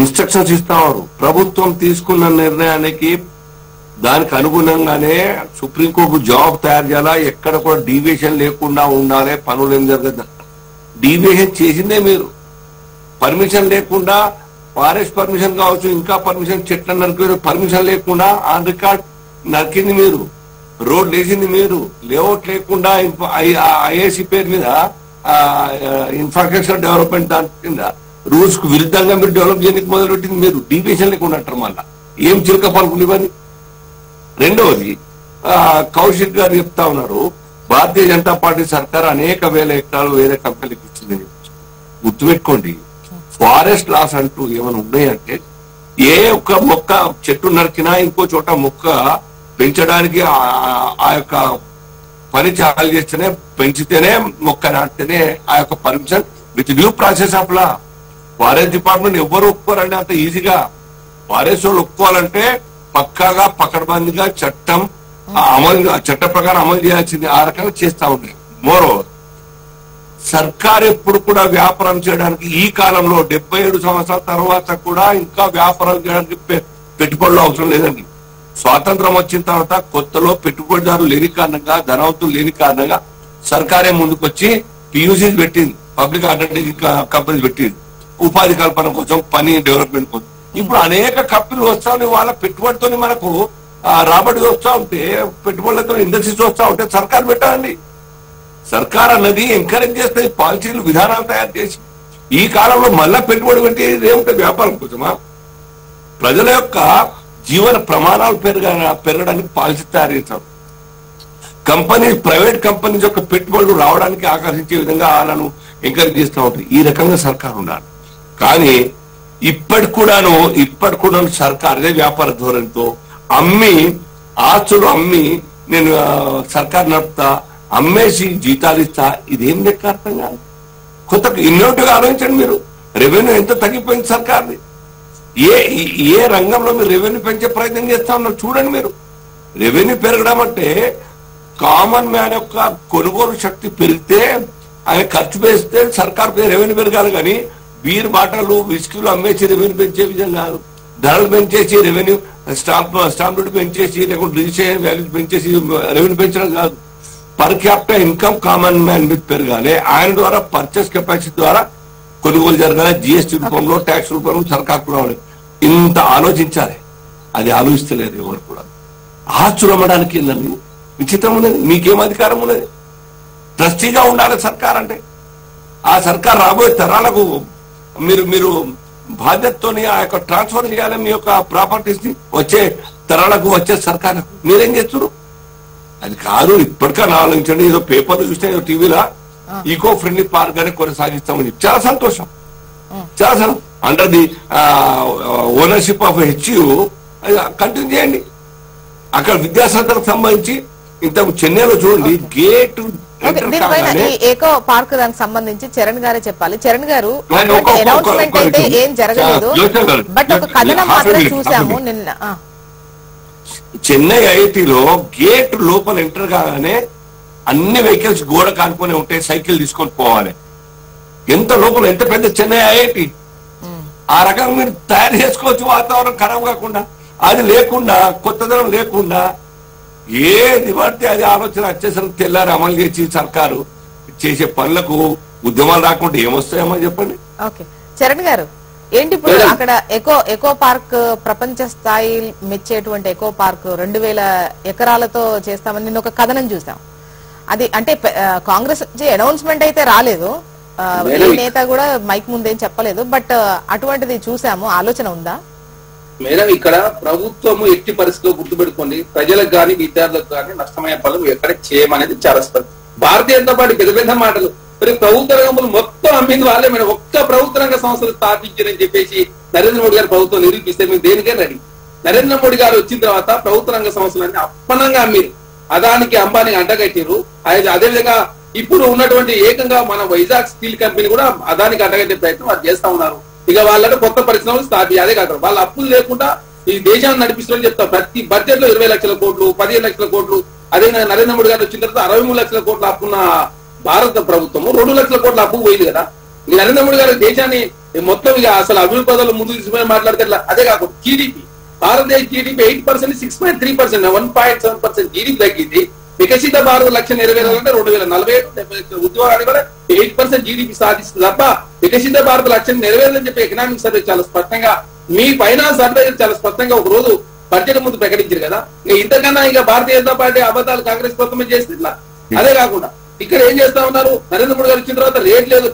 ఇన్స్ట్రక్షన్స్ ఇస్తావారు. ప్రభుత్వం తీసుకున్న నిర్ణయానికి దానికి అనుగుణంగానే సుప్రీంకోర్టు జవాబు తయారు చేయాలా, ఎక్కడ కూడా డీవియేషన్ లేకుండా ఉండాలి, పనులు ఏం జరగదు. డీవియేషన్ చేసిందే మీరు. పర్మిషన్ లేకుండా ఫారెస్ట్ పర్మిషన్ కావచ్చు, ఇంకా పర్మిషన్ చెట్లను నరికారు, పర్మిషన్ లేకుండా ఆన్ రికార్డ్ నరికింది మీరు, రోడ్ వేసింది మీరు, లేఅవుట్ లేకుండా ఐఏసీ పేరు మీద ఇన్ఫ్రాస్ట్రక్చర్ డెవలప్మెంట్ దాని కింద రూల్స్ కు విరుద్ధంగా మీరు డెవలప్ చేయడానికి మొదలుపెట్టింది మీరు. డీవియేషన్ లేకుండా అంటారు మళ్ళా ఏం చిలక పలుకులు ఇవన్నీ. రెండవది, కౌశిక్ గారు చెప్తా ఉన్నారు భారతీయ జనతా పార్టీ సర్కార్ అనేక వేల ఎకరాలు వేరే కంపెనీలకు ఇచ్చింది. గుర్తుపెట్టుకోండి, ఫారెస్ట్ లాస్ అంటూ ఏమైనా ఉన్నాయంటే ఏ ఒక్క మొక్క చెట్టు నరికినా ఇంకో చోట మొక్క పెంచడానికి ఆ యొక్క పని చాలు చేస్తేనే పెంచితేనే మొక్క నాటితేనే ఆ యొక్క permission with due process of law. Forest department ఎవరు ఒప్పుకోరండి అంత ఈజీగా. ఫారెస్ట్ వాళ్ళు ఒప్పుకోవాలంటే పక్కాగా పకడ్బందీగా చట్టం అమలు, చట్ట ప్రకారం అమలు చేయాల్సింది. ఆ రకంగా చేస్తా ఉన్నాయి. మోరోవర్ సర్కార్ ఎప్పుడు కూడా వ్యాపారం చేయడానికి ఈ కాలంలో 77 సంవత్సరాల తర్వాత కూడా ఇంకా వ్యాపారం చేయడానికి పెట్టుబడులు అవసరం లేదండి. స్వాతంత్రం వచ్చిన తర్వాత కొత్తలో పెట్టుబడిదారులు లేని కారణంగా, ధనవంతులు లేని కారణంగా సర్కారే ముందుకొచ్చి పియూసీస్ పెట్టింది, పబ్లిక్ అండర్టేకింగ్ కంపెనీస్ పెట్టింది, ఉపాధి కల్పన కోసం, పని డెవలప్మెంట్ కోసం. ఇప్పుడు అనేక కంపెనీలు వస్తా ఉన్నాయి. వాళ్ళ పెట్టుబడితో మనకు రాబడి వస్తా ఉంటే, పెట్టుబడులతో ఇండస్ట్రీస్ వస్తా ఉంటే సర్కార్ పెట్టాలండి. సర్కార్ అన్నది ఎంకరేజ్ చేస్తుంది, పాలసీలు విధానాలు తయారు చేసి. ఈ కాలంలో మళ్ళా పెట్టుబడి పెట్టి ఏముంటుంది? వ్యాపారం కోసమా? ప్రజల యొక్క జీవన ప్రమాణాలు పెరగడానికి పాలసీ తయారు చేస్తారు. ప్రైవేట్ కంపెనీస్ యొక్క పెట్టుబడులు రావడానికి ఆకర్షించే విధంగా వాళ్ళను ఎంకరేజ్ చేస్తూ ఉంటాయి. ఈ రకంగా సర్కార్ ఉండాలి. కానీ ఇప్పటి కూడాను సర్కార్ అదే వ్యాపార ధోరణితో ఆస్తులు అమ్మి నేను సర్కార్ నడుపుతా, అమ్మేసి జీతాలు ఇస్తా. ఇదేం లెక్క అర్థం కాదు. కొత్త ఇన్నోటిగా ఆలోచించండి మీరు. రెవెన్యూ ఎంత తగ్గిపోయింది సర్కార్ది. ఏ రంగంలో మీరు రెవెన్యూ పెంచే ప్రయత్నం చేస్తా ఉన్నారు చూడండి మీరు. రెవెన్యూ పెరగడం అంటే కామన్ మ్యాన్ యొక్క కొనుగోలు శక్తి పెరిగితే, ఆయన ఖర్చు పెంచితే సర్కార్ రెవెన్యూ పెరగాలి. కానీ బీర్ బాటలు, విస్కీలు అమ్మేసి రెవెన్యూ పెంచే విధంగా కాదు. ధరలు పెంచేసి రెవెన్యూ, స్టాంప్ డ్యూటీ పెంచేసి, లేకుంటే రిజిస్ట్రేషన్ వాల్యూ పెంచేసి రెవెన్యూ పెంచడం కాదు. Per capital income common man మీద పెరగాలి. ఆయన ద్వారా పర్చేస్ కెపాసిటీ ద్వారా కొనుగోలు జరగాలి. జిఎస్టీ రూపంలో, ట్యాక్స్ రూపంలో సర్కార్ కూడా ఇంత ఆలోచించాలి. అది ఆలోచిస్తలేదు ఎవరు కూడా. ఆస్తులు అమ్మడానికి ఏందండి విచిత్రం ఉన్నది? మీకేం అధికారం ఉన్నది? ట్రస్టీగా ఉండాలి సర్కార్ అంటే. ఆ సర్కార్ రాబోయే తరాలకు మీరు బాధ్యతతోని ఆ యొక్క ట్రాన్స్ఫర్ చేయాలి మీ యొక్క ప్రాపర్టీస్ ని వచ్చే తరాలకు, వచ్చే సర్కార్. మీరేం చేస్తున్నారు? అది కాదు. ఇప్పటికైనా ఆలోచించండి. ఏదో పేపర్లు చూస్తే, ఏదో టీవీలో ఈకో ఫ్రెండ్లీ పార్క్ అని కొనసాగిస్తామని చాలా సంతోషం. చాలా under the ownership of హెచ్యూ continue చేయండి. అక్కడ విద్యాసంస్థలకు సంబంధించి ఇంత చెన్నైలో చూడండి గేట్. ఏకో పార్క్ దానికి సంబంధించి చరణ్ గారే చెప్పాలి. చరణ్ గారు అనౌన్స్మెంట్ అయితే ఏం జరగలేదు, బట్ ఒక కథనం మాత్రం చూసాము నిన్న. చెన్నై ఐఐటిలో గేట్ లోపల ఎంటర్ కాగానే అన్ని వెహికల్స్ గోడ కానుకొని ఉంటాయి, సైకిల్ తీసుకొని పోవాలి. ఎంత లోపల, ఎంత పెద్ద చెన్నై ఐఐటి. ఆ రకంగా మీరు తయారు చేసుకోవచ్చు వాతావరణం ఖరాబ్ కాకుండా. అది లేకుండా, కొత్తదనం లేకుండా ఏది పడితే అది ఆలోచన వచ్చేసరికి తెల్లారి అమలు చేసి సర్కారు చేసే పనులకు ఉద్యమాలు రాకుండా ఏమొస్తాయేమో చెప్పండి. ఓకే చరణ్ గారు, ఏంటి ఇప్పుడు అక్కడ ఎకో పార్క్ ప్రపంచ స్థాయి మెచ్చేటువంటి ఎకో పార్క్ 2000 ఎకరాలతో చేస్తామని నిన్న ఒక కథనం చూసాం. అది అంటే కాంగ్రెస్ అనౌన్స్మెంట్ అయితే రాలేదు, ఏ నేత కూడా మైక్ ముందేం చెప్పలేదు, బట్ అటువంటిది చూసాము. ఆలోచన ఉందా మేడం? ఇక్కడ ప్రభుత్వము ఎట్టి పరిస్థితిలో గుర్తుపెట్టుకోండి, ప్రజలకు గాని విద్యార్థులకు గాని నష్టమయ్యే పనులు ఎక్కడ చేయమనేది చాలా స్పష్టం. భారతీయ జనతా పార్టీ పెద్ద పెద్ద మాటలు, మరి ప్రభుత్వ రంగంలో మొత్తం అమ్మింది వాళ్ళే మేడం. ఒక్క ప్రభుత్వ రంగ సంస్థలు స్థాపించారని చెప్పేసి నరేంద్ర మోడీ గారు ప్రభుత్వం నిరూపిస్తే మేము దేనికే రెడీ. నరేంద్ర మోడీ గారు వచ్చిన తర్వాత ప్రభుత్వ రంగ సంస్థలన్నీ అప్పనంగా అమ్మిరు. అదానికి అంబానీ అంటగట్టిరు. అదేవిధంగా ఇప్పుడు ఉన్నటువంటి ఏకంగా మన వైజాగ్ స్టీల్ కంపెనీ కూడా అదానికి అంటగట్టే ప్రయత్నం వాళ్ళు చేస్తా ఉన్నారు. ఇక వాళ్ళంటే కొత్త పరిశ్రమలు స్థాపి, అదే కాదు వాళ్ళ అప్పులు లేకుండా ఈ దేశాన్ని నడిపిస్తారని చెప్తారు. ప్రతి బడ్జెట్ లో 20 లక్షల కోట్లు, 15 లక్షల కోట్లు. అదే నరేంద్ర మోడీ గారు వచ్చిన తర్వాత 63 లక్షల కోట్ల అప్పున్న భారత ప్రభుత్వము 2 లక్షల కోట్ల అప్పు పోయింది కదా. ఈ నరేంద్ర మోడీ గారు దేశాన్ని మొత్తం ఇక అసలు అభివృద్ధి పదాలు ముందుకు తీసుకుని మాట్లాడితే అదే కాకుండా జీడిపి, భారతదేశ జీడిపి 8% 6.3%, 1.7% జీడిపి తగ్గింది. వికసిత భారత లక్ష్యం నెరవేరాలంటే 2047 70 లక్షల ఉద్యోగాలు కూడా 8% జీడిపి సాధిస్తుంది తప్ప వికసిత భారత లక్ష్యం నెరవేరాలని చెప్పి ఎకనామిక్ సర్వే చాలా స్పష్టంగా, మీ ఫైనాన్స్ అడ్వైజర్ చాలా స్పష్టంగా ఒక రోజు బడ్జెట్ ముందు ప్రకటించారు కదా. ఇంతకన్నా ఇక భారతీయ జనతా పార్టీ అబద్ధాలు కాంగ్రెస్ ప్రభుత్వమే చేస్తుంది ఇట్లా. అదే కాకుండా ఇక్కడ ఏం చేస్తా ఉన్నారు, నరేంద్ర మోడీ గారు వచ్చిన తర్వాత రేట్ లేదు,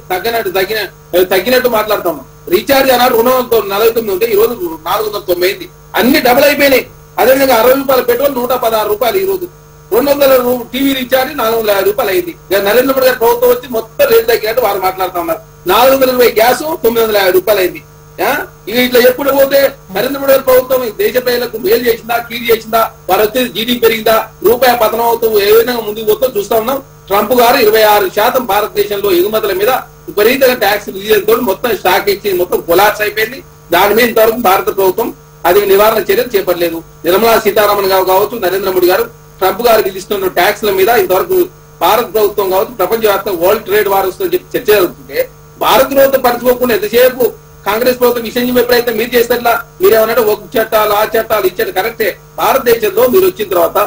తగ్గినట్టు మాట్లాడుతా ఉన్నాం. రీఛార్జ్ అన్నారు 249 ఉంటే ఈ రోజు 490 అయింది. అన్ని డబుల్ అయిపోయినాయి. అదేవిధంగా 60 రూపాయల పెట్రోల్ 116 రూపాయలు ఈ రోజు. 200 టీవీ రీఛార్జ్ 450 రూపాయలు అయింది. నరేంద్ర మోడీ గారి ప్రభుత్వం వచ్చి మొత్తం రేటు తగ్గినట్టు వారు మాట్లాడుతూ ఉన్నారు. 420 గ్యాస్ 950 రూపాయలు అయింది. ఇక ఇట్లా ఎప్పుడు పోతే నరేంద్ర మోడీ ప్రభుత్వం దేశ ప్రజలకు మేలు చేసిందా కీడు చేసిందా వారు వచ్చేది జీడీపీ పెరిగిందా రూపాయి పతనం అవుతూ ఏ విధంగా ముందుకు పోతూ చూస్తా ఉన్నాం. ట్రంప్ గారు 26% భారతదేశంలో ఎగుమతుల మీద విపరీతంగా ట్యాక్స్ విధించడంతో మొత్తం స్టాక్ ఎక్స్చేంజ్ మొత్తం కొలాప్స్ అయిపోయింది. దాని మీద ఇంతవరకు భారత ప్రభుత్వం అది నివారణ చర్యలు చేపట్టలేదు. నిర్మలా సీతారామన్ గారు కావచ్చు, నరేంద్ర మోడీ గారు ట్రంప్ గారు విధిస్తున్న ట్యాక్స్ల మీద ఇంతవరకు భారత ప్రభుత్వం కావచ్చు ప్రపంచవ్యాప్తంగా వరల్డ్ ట్రేడ్ వార్ వస్తుందని చెప్పి చర్చ జరుగుతుంటే భారత ప్రభుత్వం పరచుకోకుండా ఎంతసేపు కాంగ్రెస్ ప్రభుత్వం విషయం చెప్పే ప్రయత్నం మీరు చేసేట్లా మీరేమన్నా ఒక చట్టాలు ఆ చట్టాలు ఇచ్చారు కరెక్టే. భారతదేశంలో మీరు వచ్చిన తర్వాత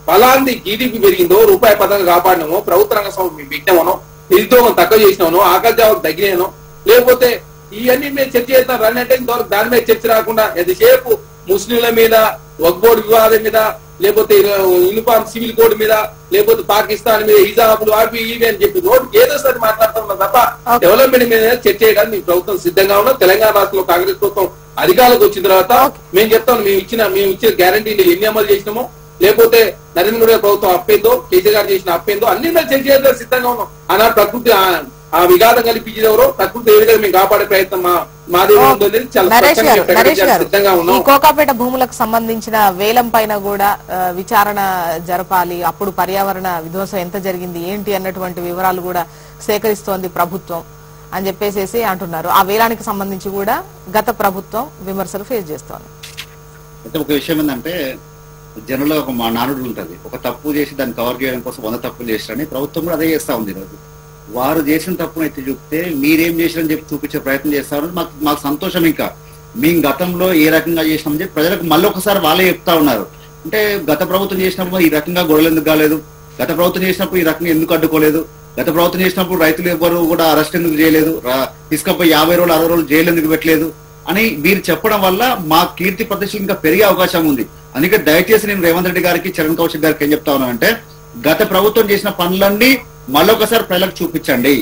ఫలాంటి జీడీపీ పెరిగిందో రూపాయి పదంగా కాపాడినామో ప్రభుత్వ రంగ సంస్థ మేము పెట్టామనో నిరుద్యోగం తక్కువ చేసినామో ఆకలి జాబులు తగ్గినానో లేకపోతే ఇవన్నీ మీద చర్చ చేస్తాం రన్ అంటే ఇంతవరకు దాని మీద చర్చ రాకుండా ఎంతసేపు ముస్లింల మీద వక్ఫ్ బోర్డు వివాదం మీద లేకపోతే యూనిఫామ్ సివిల్ కోడ్ మీద లేకపోతే పాకిస్తాన్ మీద హిజాబులు అవి ఇవి అని చెప్పి రోడ్డు ఏదో సరి మాట్లాడుతున్నాం తప్ప డెవలప్మెంట్ మీద చర్చ చేయడానికి మీ ప్రభుత్వం సిద్ధంగా ఉన్నాం. తెలంగాణ రాష్ట్రంలో కాంగ్రెస్ ప్రభుత్వం అధికారులకు వచ్చిన తర్వాత మేము చెప్తాం మేము ఇచ్చిన గ్యారంటీలు ఎన్ని అమలు చేసినామో లేకపోతే నరేంద్ర మోడీ ప్రభుత్వం అప్పేందో కేసీఆర్ గారు చేసిన అప్పేందో అన్ని మీద చర్చ చేయడానికి సిద్ధంగా ఉన్నాం. ఆనాడు ప్రకృతి ఆ విఘాతం కల్పించేది ఎవరో ప్రకృతి ఏ విధంగా మేము కాపాడే ప్రయత్నం మాదే ఉందని చాలా సిద్ధంగా ఉన్నాం. ఈ కోకాపేట భూములకు సంబంధించిన వేలం పైన కూడా విచారణ జరపాలి, అప్పుడు పర్యావరణ విధ్వంసం ఎంత జరిగింది ఏంటి అన్నటువంటి వివరాలు కూడా సేకరిస్తోంది ప్రభుత్వం అని చెప్పేసి అంటున్నారు. ఆ వేలానికి సంబంధించి కూడా గత ప్రభుత్వం విమర్శలు ఫేస్ చేస్తోంది. అయితే ఒక విషయం ఏంటంటే జనంలో ఒక మా నానుడు ఉంటది, ఒక తప్పు చేసి దాన్ని కవర్ చేయడం కోసం 100 తప్పులు చేస్తారని ప్రభుత్వం కూడా అదే చేస్తా ఉంది. ఈరోజు వారు చేసిన తప్పును అయితే చూపితే మీరేం చేశారని చెప్పి చూపించే ప్రయత్నం చేస్తారు. మాకు సంతోషం. ఇంకా మేము గతంలో ఏ రకంగా చేసినామని చెప్పి ప్రజలకు మళ్ళీ ఒకసారి వాళ్ళే చెప్తా ఉన్నారు. అంటే గత ప్రభుత్వం చేసినప్పుడు ఈ రకంగా గొడవలు ఎందుకు కాలేదు, గత ప్రభుత్వం చేసినప్పుడు ఈ రకంగా ఎందుకు అడ్డుకోలేదు, గత ప్రభుత్వం చేసినప్పుడు రైతులు ఎవ్వరు కూడా అరెస్ట్ ఎందుకు చేయలేదు, తీసుకపోయి 50 రోజులు 60 రోజులు జైలు ఎందుకు పెట్టలేదు అని మీరు చెప్పడం వల్ల మా కీర్తి ప్రతిష్టలు ఇంకా పెరిగే అవకాశం ఉంది. అందుకే దయచేసి నేను రేవంత్ రెడ్డి గారికి చరణ్ కౌశిక్ గారికి ఏం చెప్తా ఉన్నానంటే గత ప్రభుత్వం చేసిన పనులన్నీ మళ్ళొకసారి ప్రజలకు చూపించండి.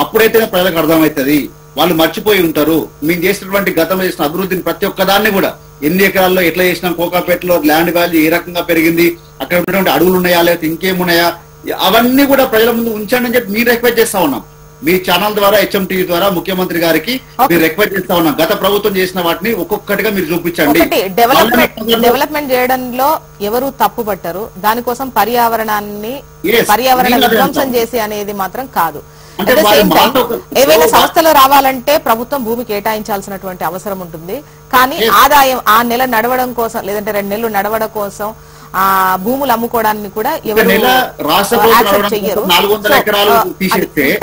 అప్పుడైతే ప్రజలకు అర్థమవుతుంది. వాళ్ళు మర్చిపోయి ఉంటారు మేము చేసినటువంటి గతంలో చేసిన అభివృద్ధిని ప్రతి ఒక్కదాన్ని కూడా ఎన్ని ఎకరాల్లో ఎట్లా చేసినాం, కోకాపేటలో ల్యాండ్ వాల్యూ ఏ రకంగా పెరిగింది, అక్కడ ఉన్నటువంటి అడవులు ఉన్నాయా లేకపోతే ఇంకేమున్నాయా అవన్నీ కూడా ప్రజల ముందు ఉంచండి అని చెప్పి మీరు రిక్వెస్ట్ చేస్తా ఉన్నాం. మీ ఛానల్ ద్వారా HMTV ద్వారా ముఖ్యమంత్రి గారికి మీరు రిక్వెస్ట్ చేస్తా ఉన్నాం. గత ప్రభుత్వం చేసిన వాటిని ఒక్కొక్కటిగా మీరు చూపించండి. డెవలప్మెంట్ చేయడంలో ఎవరు తప్పు పట్టరు, దానికోసం పర్యావరణ విధ్వంసం చేసి అనేది మాత్రం కాదు. ఏవైనా సంస్థలు రావాలంటే ప్రభుత్వం భూమి కేటాయించాల్సినటువంటి అవసరం ఉంటుంది. కానీ ఆదాయం ఆ నెల నడవడం కోసం లేదంటే 2 నెలలు నడవడం కోసం ఆ భూములు అమ్ముకోవడానికి కూడా ఎవరు చెయ్యరు.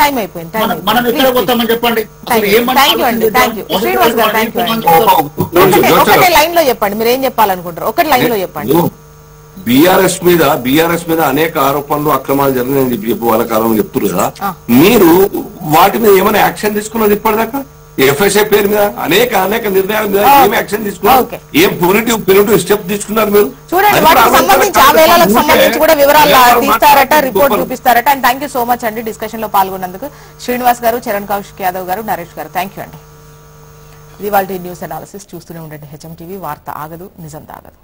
టైం అయిపోయింది. శ్రీనివాస్ గారు థ్యాంక్ యూ. ఒకటే లైన్ లో చెప్పండి, మీరు ఏం చెప్పాలనుకుంటారు? ఒకటి లైన్ లో చెప్పండి. బీఆర్ఎస్ మీద అనేక ఆరోపణలు అక్రమాలు జరిగినాయని చెప్పి వాళ్ళ కాలంలో చెప్తున్నారు కదా, మీరు వాటి మీద ఏమైనా యాక్షన్ తీసుకున్నది ఇప్పటిదాకా? ఎఫ్ఎస్ఐ పేరు మీద అనేక నిర్ణయాల మీద ఏం యాక్షన్ తీసుకున్నారు? ఏం పొలిటివ్ స్టెప్ తీసుకున్నారు మీరు? చూడండి, వాటికి సంబంధించి ఆ వేళలకు సంబంధించి కూడా వివరాలు తీస్తారట, రిపోర్ట్ చూపిస్తారట. And thank you so much అండి డిస్కషన్ లో పాల్గొన్నందుకు. శ్రీనివాస్ గారు, చరణ్ కౌశిక్ యాదవ్ గారు, నరేష్ గారు థ్యాంక్ యూ అండి. ఇది వాళ్ళ న్యూస్ అనాలిసిస్. చూస్తూనే ఉండండి HMTV. వార్త ఆగదు, నిజం తాగదు.